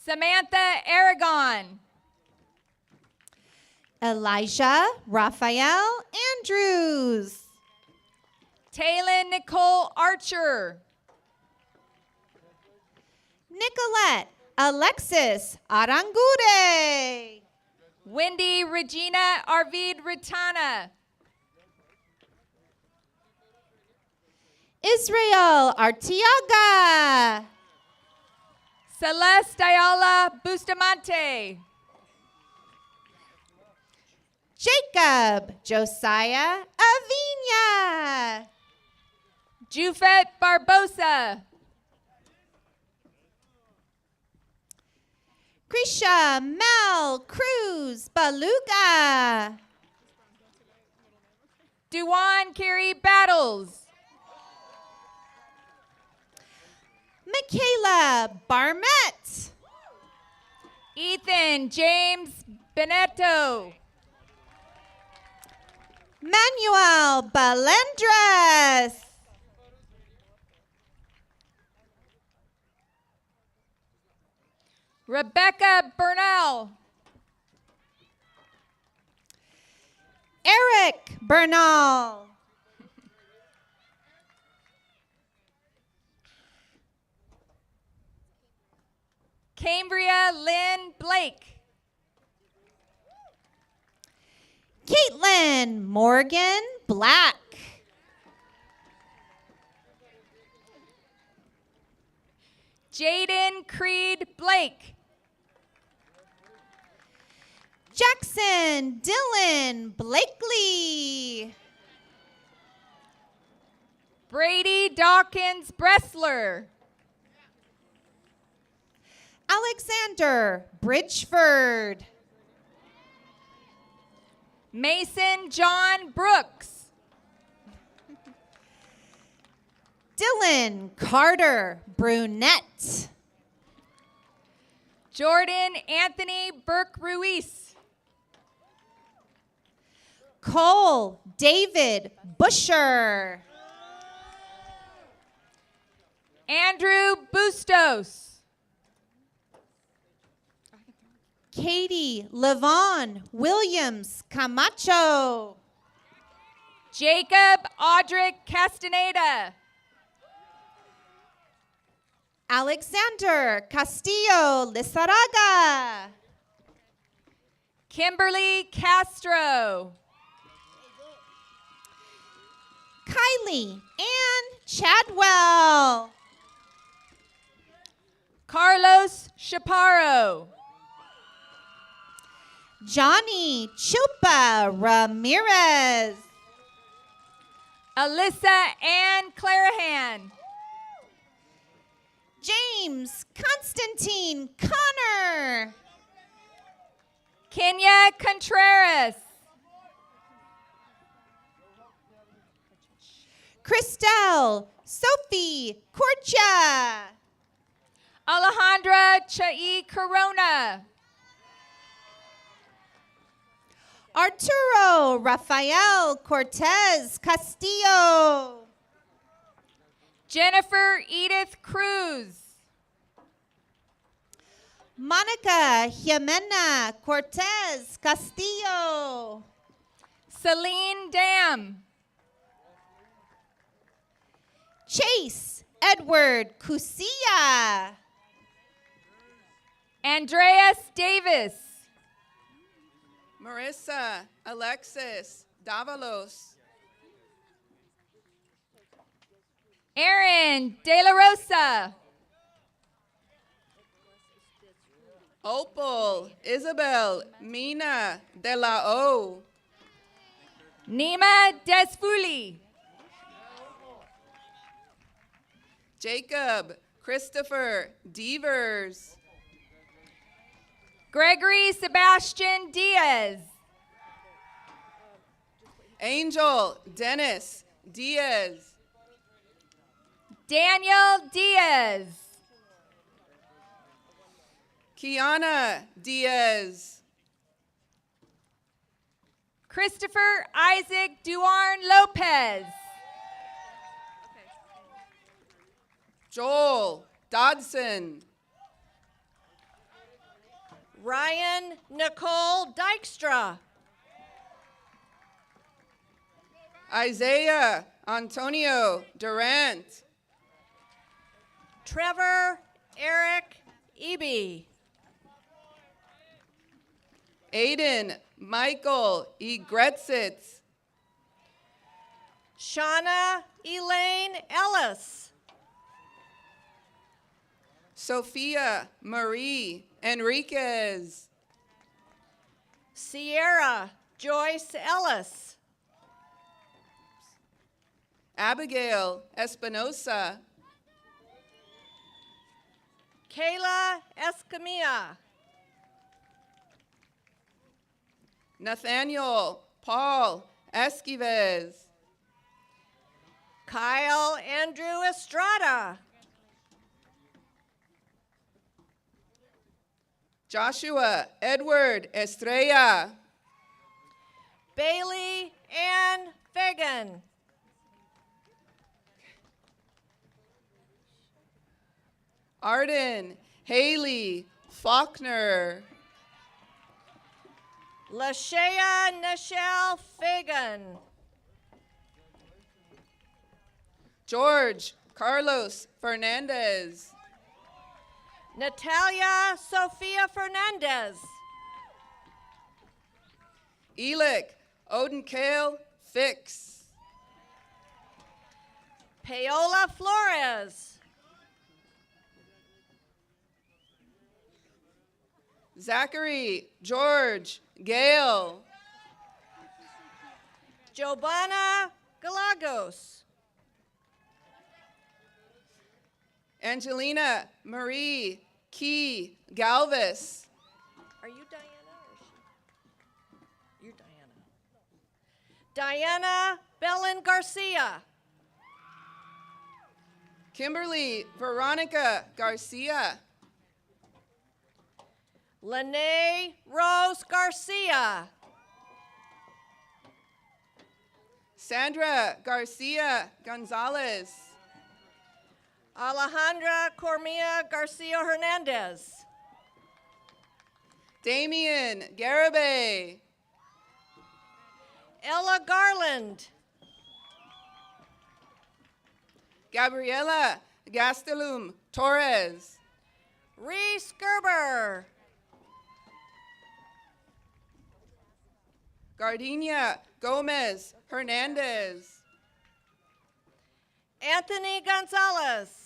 Samantha Aragon. Elijah Raphael Andrews. Taylor Nicole Archer. Nicolette Alexis Arangure. Wendy Regina Arvid Ritana. Israel Artiaga. Celeste Ayala Bustamante. Jacob Josiah Avina. Jufet Barbosa. Krisha Mel Cruz Baluga. Duwan Carey Battles. Michaela Barnett. Ethan James Beneto. Manuel Balendres. Rebecca Bernal. Eric Bernal. Cambria Lynn Blake. Caitlin Morgan Black. Jaden Creed Blake. Jackson Dylan Blakely. Brady Dawkins Bressler. Alexander Bridgeford. Mason John Brooks. Dylan Carter Brunette. Jordan Anthony Burke Ruiz. Cole David Busher. Andrew Bustos. Katie Levon Williams Camacho. Jacob Audric Castaneda. Alexander Castillo Lizarraga. Kimberly Castro. Kylie Ann Chadwell. Carlos Chaparro. Johnny Chupa Ramirez. Alyssa Ann Clarahan. James Constantine Connor. Kenya Contreras. Christelle Sophie Corcha. Alejandra Chai Corona. Arturo Rafael Cortez Castillo. Jennifer Edith Cruz. Monica Jimena Cortez Castillo. Celine Dam. Chase Edward Cusia. Andreas Davis. Marissa Alexis Davalos. Aaron De La Rosa. Opal Isabel Mina De La O. Nima Desfuli. Jacob Christopher Devers. Gregory Sebastian Diaz. Angel Dennis Diaz. Daniel Diaz. Kiana Diaz. Christopher Isaac Duarn Lopez. Joel Dodson. Ryan Nicole Dykstra. Isaiah Antonio Durant. Trevor Eric Eby. Aiden Michael Egretzitz. Shauna Elaine Ellis. Sophia Marie Enriquez. Sierra Joyce Ellis. Abigail Espinosa. Kayla Escamilla. Nathaniel Paul Esquives. Kyle Andrew Estrada. Joshua Edward Estrella. Bailey Ann Fagan. Arden Haley Faulkner. Lashea Nichelle Fagan. George Carlos Fernandez. Natalia Sofia Fernandez. Elick Odenkale Fix. Paola Flores. Zachary George Gale. Giovanna Galagos. Angelina Marie Key Galvis. Are you Diana or is she? You're Diana. Diana Belen Garcia. Kimberly Veronica Garcia. Lene Rose Garcia. Sandra Garcia Gonzalez. Alejandra Cormia Garcia Hernandez. Damian Garibay. Ella Garland. Gabriela Gastelum Torres. Reese Gerber. Gardenia Gomez Hernandez. Anthony Gonzalez.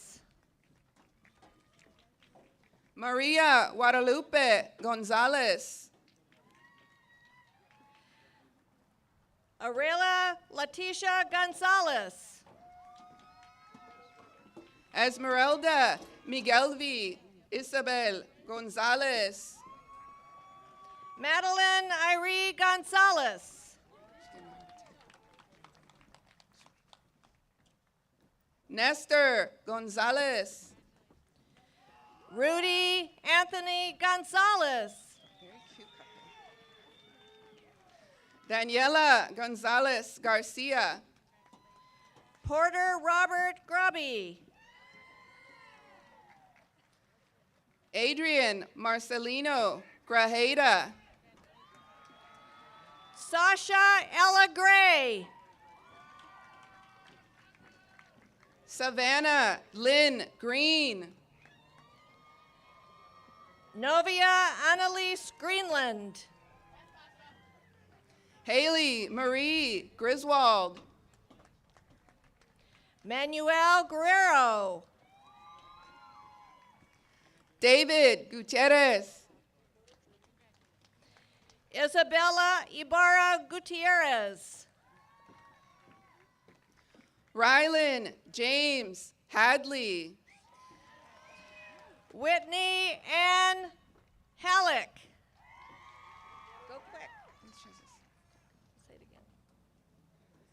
Maria Guadalupe Gonzalez. Arela Leticia Gonzalez. Esmeralda Miguelvi Isabel Gonzalez. Madeline Irie Gonzalez. Nestor Gonzalez. Rudy Anthony Gonzalez. Daniela Gonzalez Garcia. Porter Robert Grubby. Adrian Marcelino Grajeda. Sasha Ella Gray. Savannah Lynn Green. Novia Annalise Greenland. Haley Marie Griswold. Manuel Guerrero. David Gutierrez. Isabella Ibarra Gutierrez. Rylan James Hadley. Whitney Ann Halleck. Go quick. Say it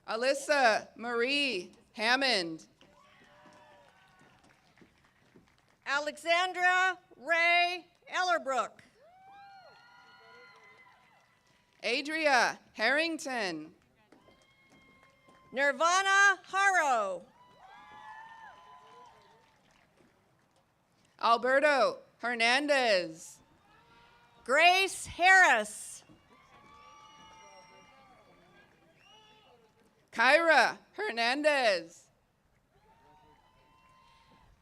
again. Alyssa Marie Hammond. Alexandra Ray Ellerbrook. Adria Harrington. Nirvana Haro. Alberto Hernandez. Grace Harris. Kyra Hernandez.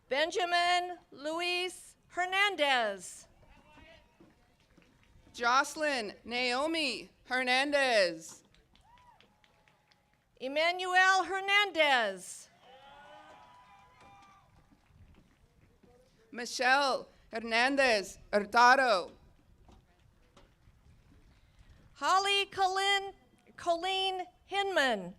Benjamin Luis Hernandez. Jocelyn Naomi Hernandez. Emmanuel Hernandez. Michelle Hernandez Hurtado. Holly Colleen Hinman.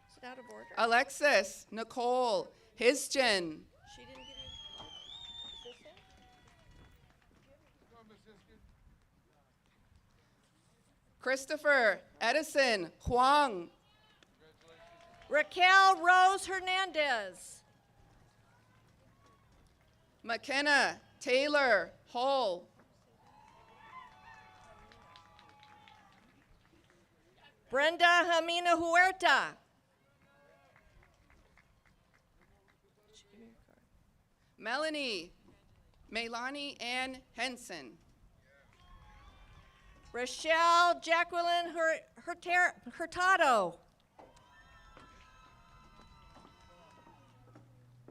Is it out of order? Alexis Nicole Hisgen. She didn't give you. Is this it? Christopher Edison Huang. Raquel Rose Hernandez. McKenna Taylor Hull. Brenda Jamina Huerta. Melanie Ann Henson. Rochelle Jacqueline Hurtado.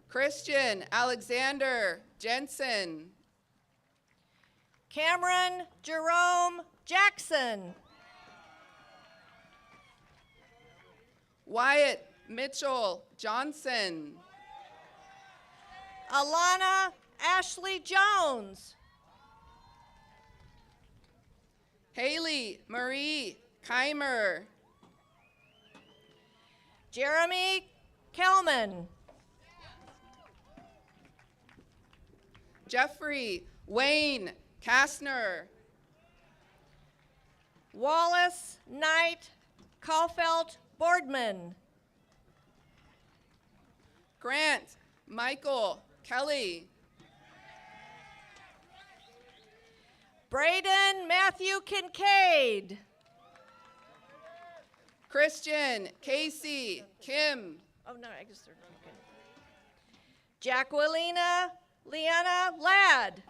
Christian Alexander Jensen. Cameron Jerome Jackson. Wyatt Mitchell Johnson. Alana Ashley Jones. Haley Marie Keimer. Jeremy Kelman. Jeffrey Wayne Kastner. Wallace Knight Caulfelt Boardman. Grant Michael Kelly. Braden Matthew Kincaid. Christian Casey Kim. Oh, no, I guess they're okay. Jacquelina Leanna Ladd.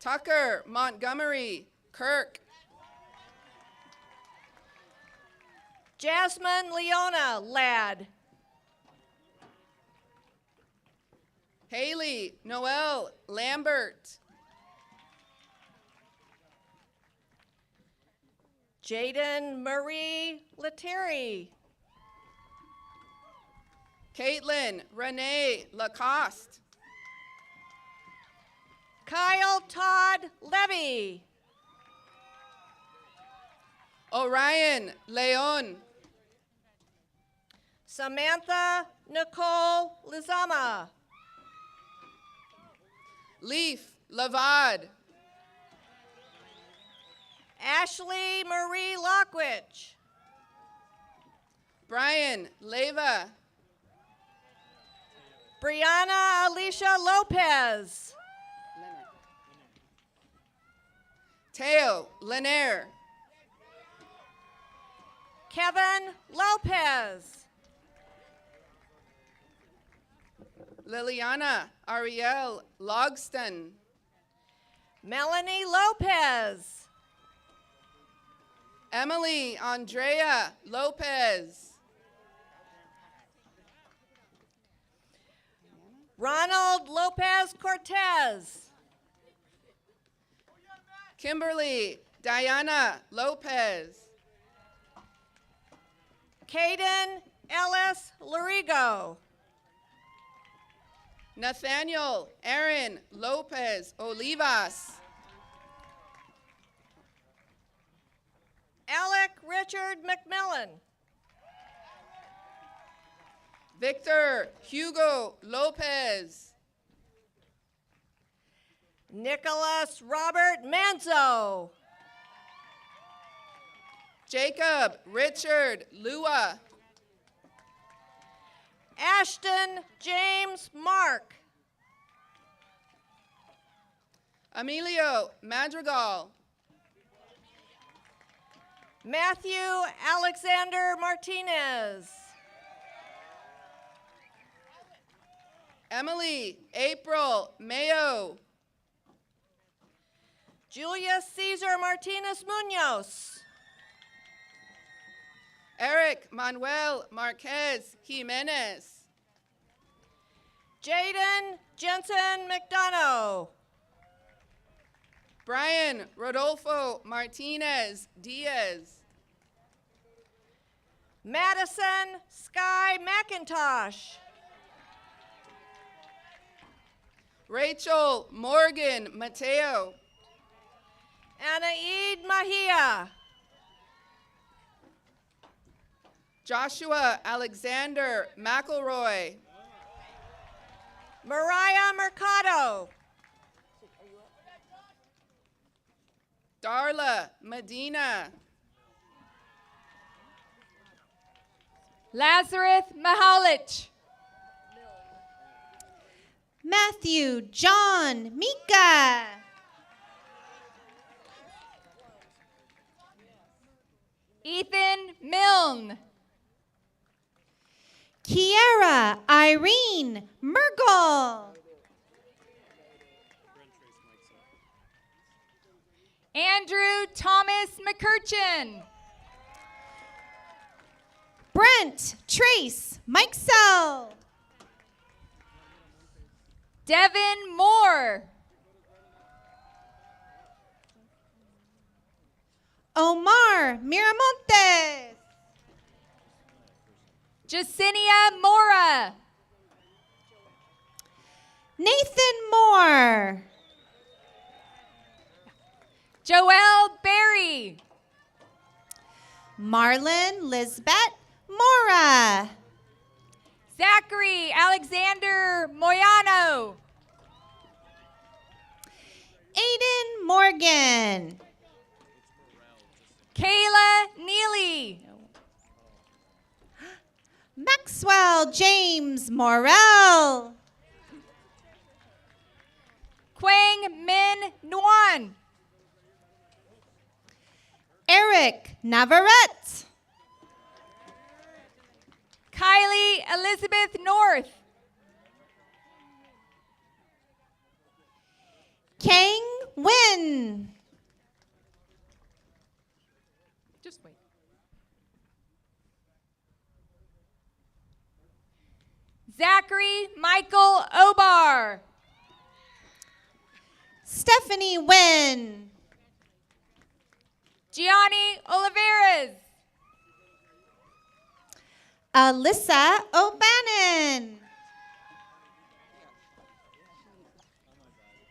Tucker Montgomery Kirk. Jasmine Leona Ladd. Haley Noel Lambert. Jaden Marie Lettieri. Caitlin Renee Lacoste. Kyle Todd Levy. Orion Leon. Samantha Nicole Lizama. Leaf Lavad. Ashley Marie Lockwich. Brian Leva. Brianna Alicia Lopez. Teo Lanier. Kevin Lopez. Liliana Ariel Logston. Melanie Lopez. Emily Andrea Lopez. Ronald Lopez Cortez. Kimberly Diana Lopez. Caden Ellis Larigo. Nathaniel Aaron Lopez Olivas. Alec Richard McMillan. Victor Hugo Lopez. Nicholas Robert Manzo. Jacob Richard Lua. Ashton James Mark. Emilio Madrigal. Matthew Alexander Martinez. Emily April Mayo. Julius Cesar Martinez Munoz. Eric Manuel Marquez Jimenez. Jaden Jensen McDonough. Brian Rodolfo Martinez Diaz. Madison Sky McIntosh. Rachel Morgan Mateo. Anaid Mahia. Joshua Alexander McElroy. Mariah Mercado. Darla Medina. Lazarus Mahalich. Matthew John Mika. Ethan Milne. Kiara Irene Mergel. Andrew Thomas McCurchin. Brent Trace Mikesell. Devin Moore. Omar Miramontes. Jacinia Mora. Nathan Moore. Joelle Berry. Marlon Lisbeth Mora. Zachary Alexander Moyano. Aiden Morgan. Kayla Neely. Maxwell James Morel. Quang Min Nguyen. Eric Navarrete. Kylie Elizabeth North. Kang Win. Just wait. Zachary Michael Obar. Stephanie Wynn. Gianni Oliveras. Alyssa O'Bannon.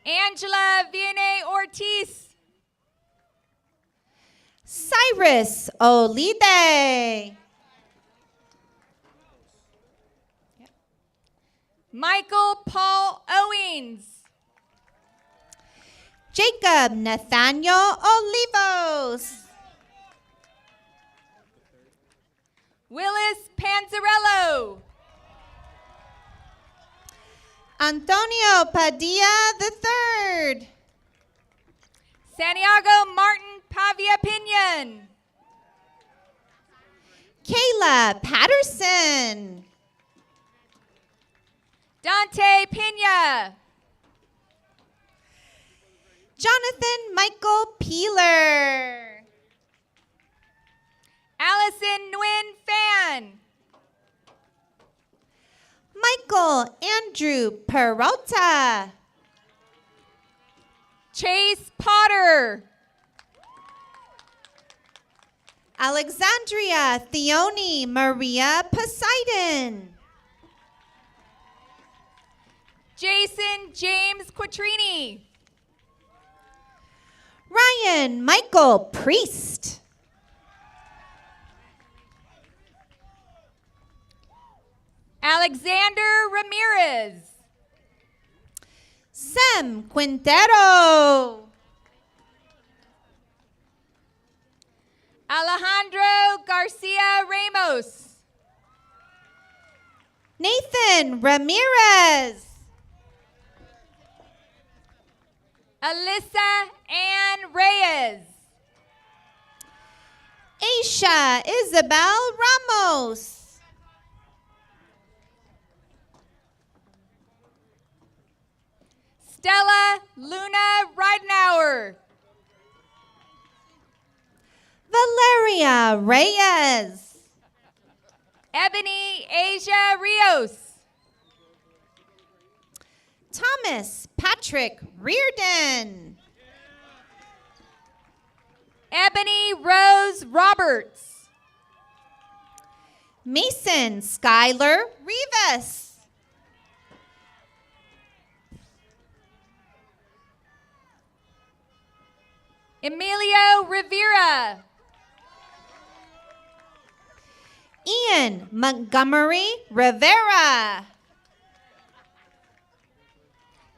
Angela Vianney Ortiz. Cyrus Olide. Michael Paul Owens. Jacob Nathaniel Olivos. Willis Panzarello. Antonio Padilla III. Santiago Martin Pavia Pinion. Kayla Patterson. Dante Pina. Jonathan Michael Peeler. Allison Nguyen Fan. Michael Andrew Peralta. Chase Potter. Alexandria Theone Maria Poseidon. Jason James Quattrini. Ryan Michael Priest. Alexander Ramirez. Sem Quintero. Alejandro Garcia Ramos. Nathan Ramirez. Alyssa Ann Reyes. Aisha Isabel Ramos. Stella Luna Ridenauer. Valeria Reyes. Ebony Asia Rios. Thomas Patrick Reardon. Ebony Rose Roberts. Mason Skylar Rivas. Emilio Rivera. Ian Montgomery Rivera.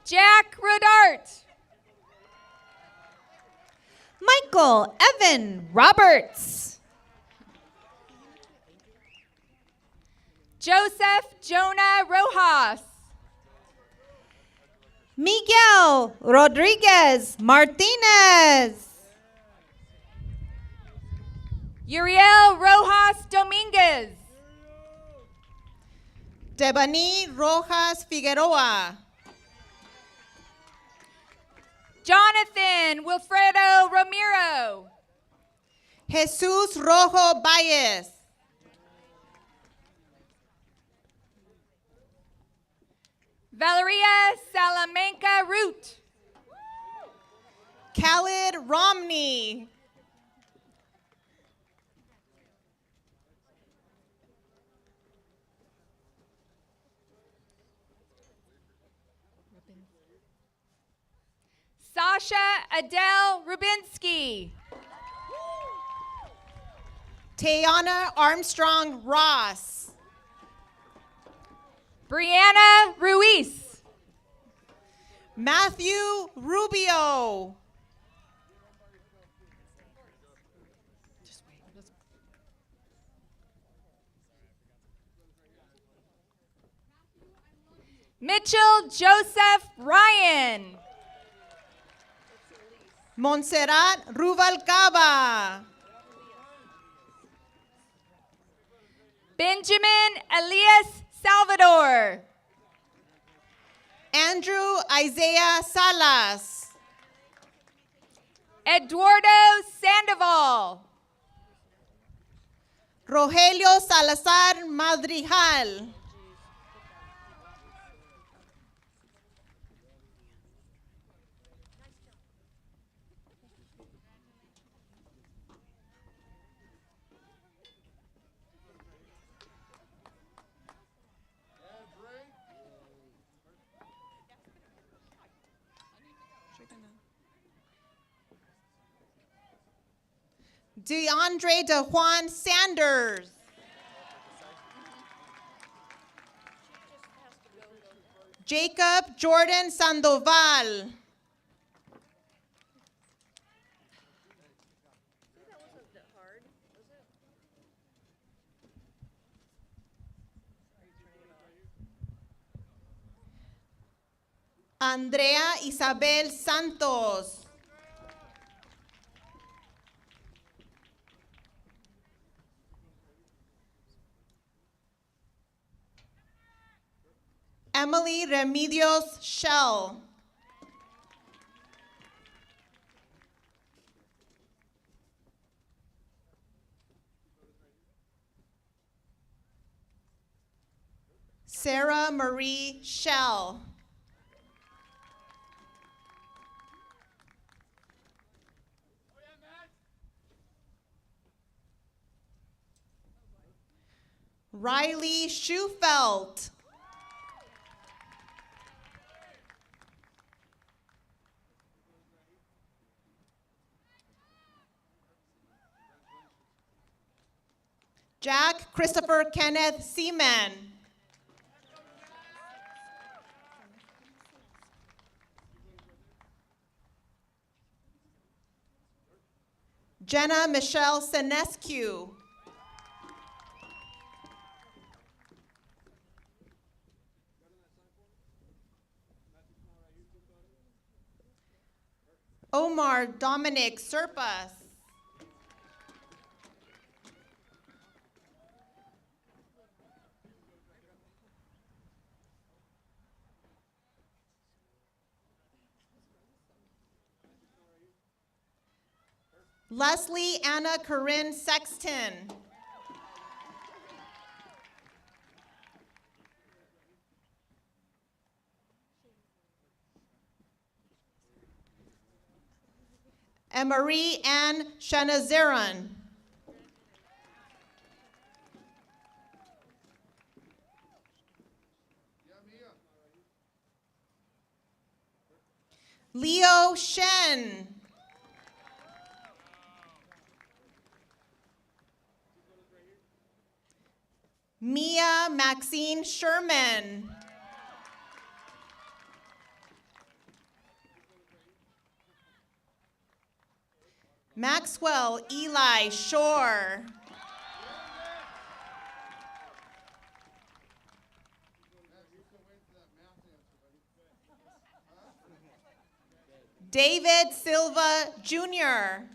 Jack Rodart. Michael Evan Roberts. Joseph Jonah Rojas. Miguel Rodriguez Martinez. Uriel Rojas Dominguez. Debani Rojas Figueroa. Jonathan Wilfredo Romero. Jesus Rojo Baez. Valeria Salamanca Root. Khalid Romney. Sasha Adele Rubinsky. Tayana Armstrong Ross. Brianna Ruiz. Matthew Rubio. Mitchell Joseph Ryan. Montserrat Rubalcaba. Benjamin Elias Salvador. Andrew Isaiah Salas. Eduardo Sandoval. Rogelio Salazar Madrijal. DeAndre DeJuan Sanders. Jacob Jordan Sandoval. Andrea Isabel Santos. Emily Remedios Shell. Sarah Marie Shell. Riley Schufelt. Jack Christopher Kenneth Seaman. Jenna Michelle Senescu. Omar Dominic Serpas. Leslie Anna Corinne Sexton. And Marie Ann Shanaziran. Leo Shen. Mia Maxine Sherman. Maxwell Eli Shore. David Silva Jr.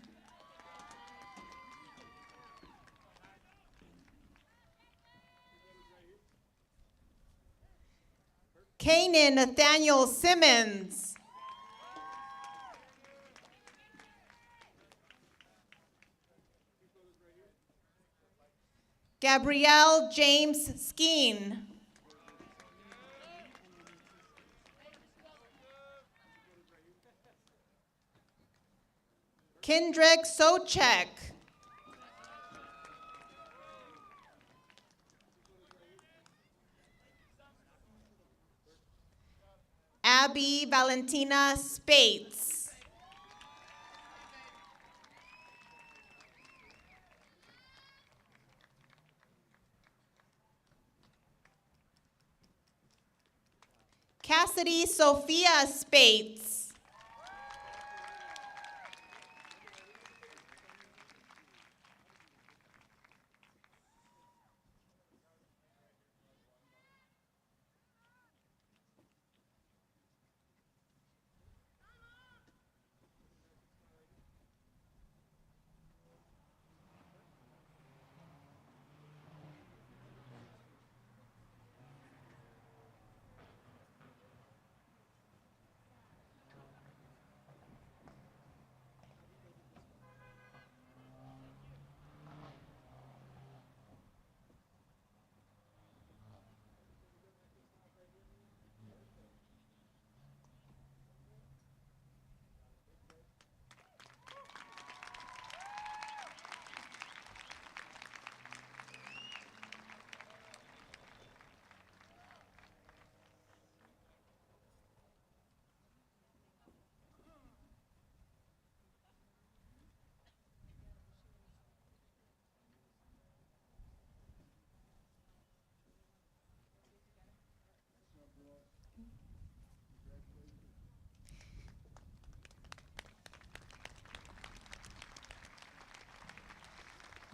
Kanan Nathaniel Simmons. Gabrielle James Skeen. Kendrick Sochek. Abby Valentina Spates. Cassidy Sophia Spates.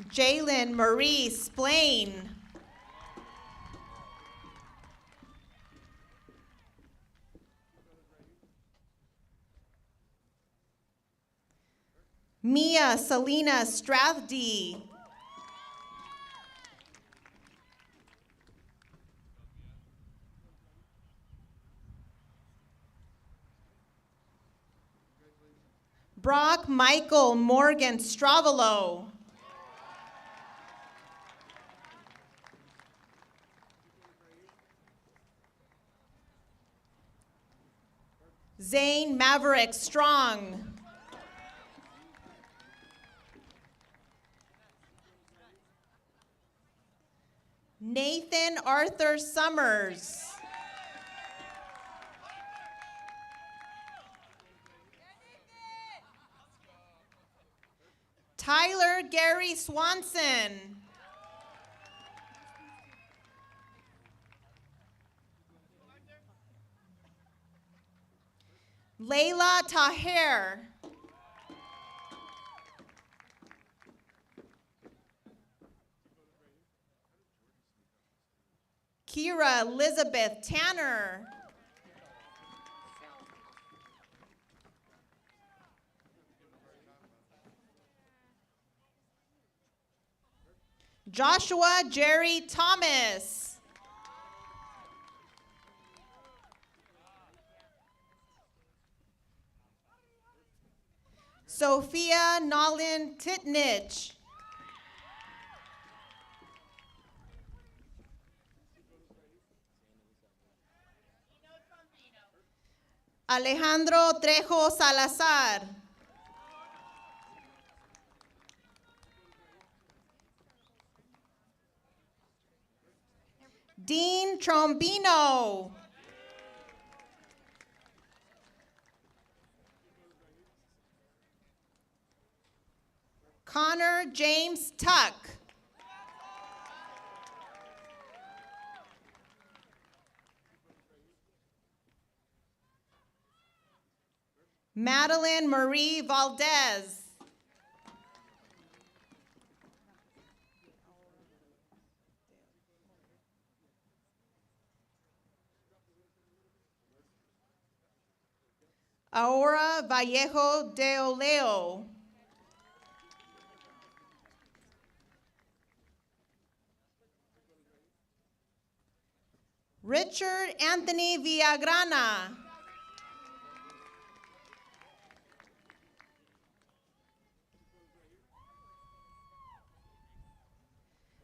Jalen Marie Splain. Mia Selena Strathdy. Brock Michael Morgan Stravolo. Zane Maverick Strong. Nathan Arthur Summers. Tyler Gary Swanson. Layla Taher. Kira Elizabeth Tanner. Joshua Jerry Thomas. Sophia Nolin Titnich. Alejandro Trejo Salazar. Dean Trombino. Connor James Tuck. Madeline Marie Valdez. Aura Vallejo de Oleo. Richard Anthony Villagrana.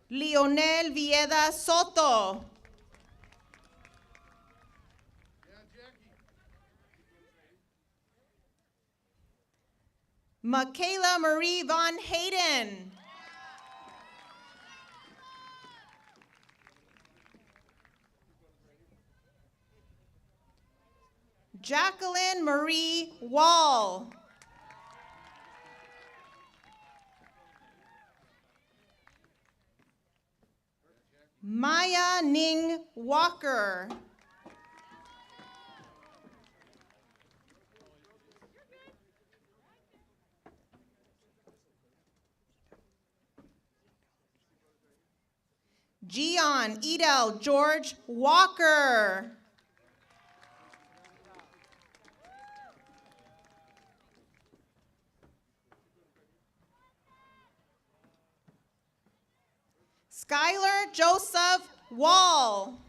Leonel Vieda Soto. Michaela Marie Von Hayden. Jacqueline Marie Wall. Maya Ning Walker. Gian Edel George Walker. Skylar Joseph Wall.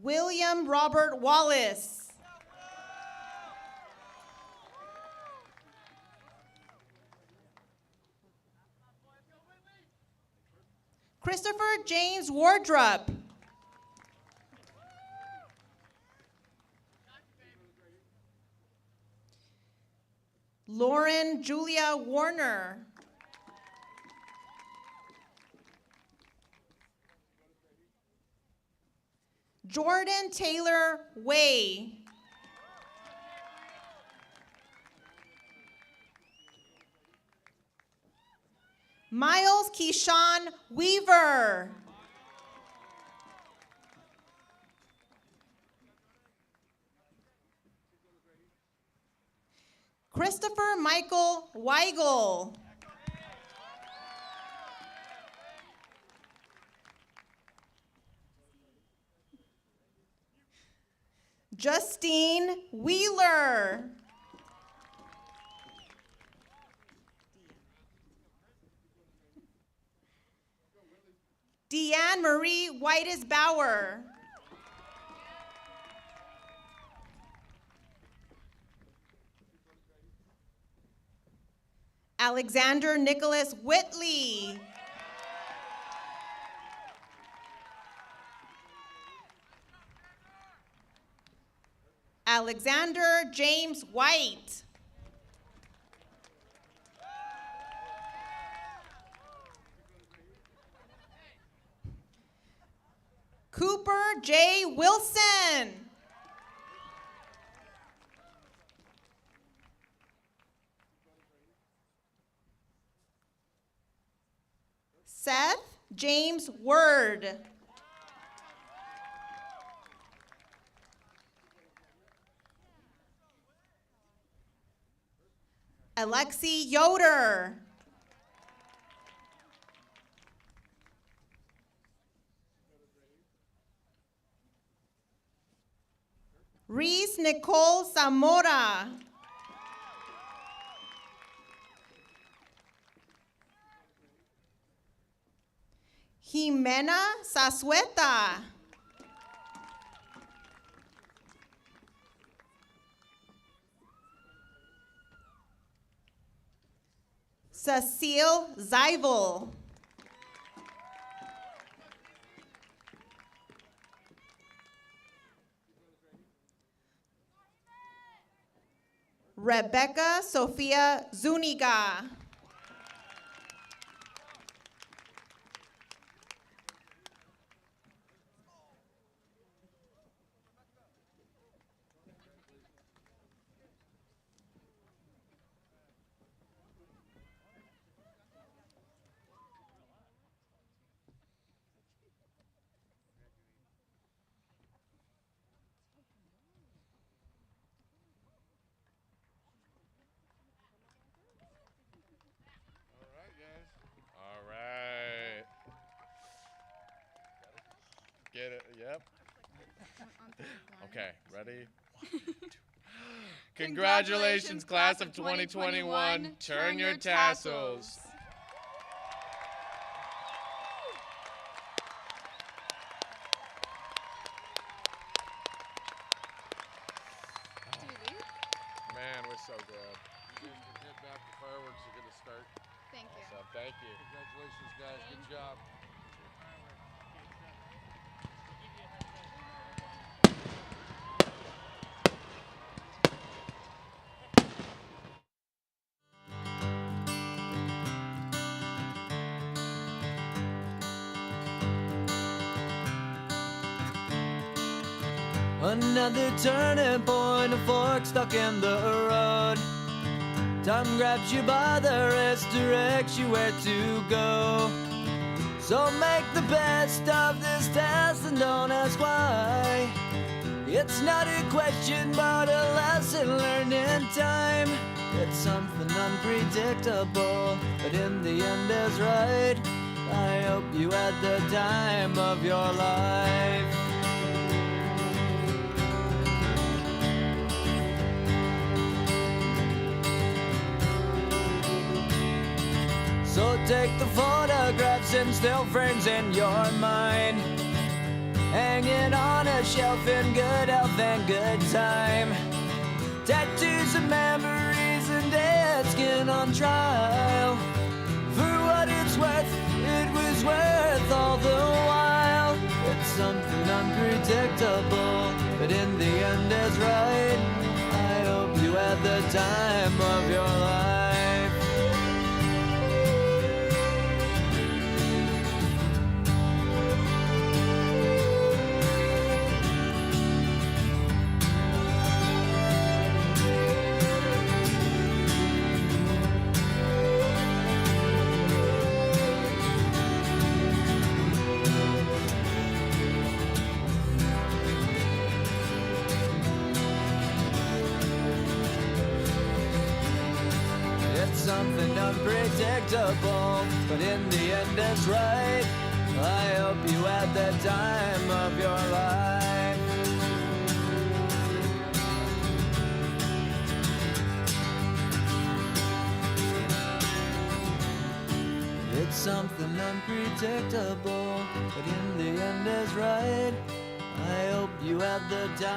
William Robert Wallace. Christopher James Wardrop. Lauren Julia Warner. Jordan Taylor Way. Miles Keyshawn Weaver. Christopher Michael Weigel. Justine Wheeler. Deanne Marie Whitus Bauer. Alexander Nicholas Whitley. Alexander James White. Cooper J. Wilson. Seth James Word. Alexi Yoder. Reese Nicole Zamora. Jimena Sasueta. Cecile Zeivel. Rebecca Sophia Zuniga. All right. Get it? Yep. Okay, ready? Congratulations, class of 2021. Turn your tassels. Man, we're so good. You guys can head back. The fireworks are going to start. Thank you. So, thank you. Congratulations, guys. Good job. Another turning point, a fork stuck in the road. Time grabs you by the wrist, directs you where to go. So make the best of this test and don't ask why. It's not a question but a lesson learned in time. It's something unpredictable, but in the end is right. I hope you had the time of your life. So take the photographs and still frames in your mind, hanging on a shelf in good health and good time. Tattoos and memories and dead skin on trial. For what it's worth, it was worth all the while. It's something unpredictable, but in the end is right. I hope you had the time of your life. Something unpredictable, but in the end it's right. I hope you had the time of your life. something unpredictable, but in the end is right. I hope you had the time.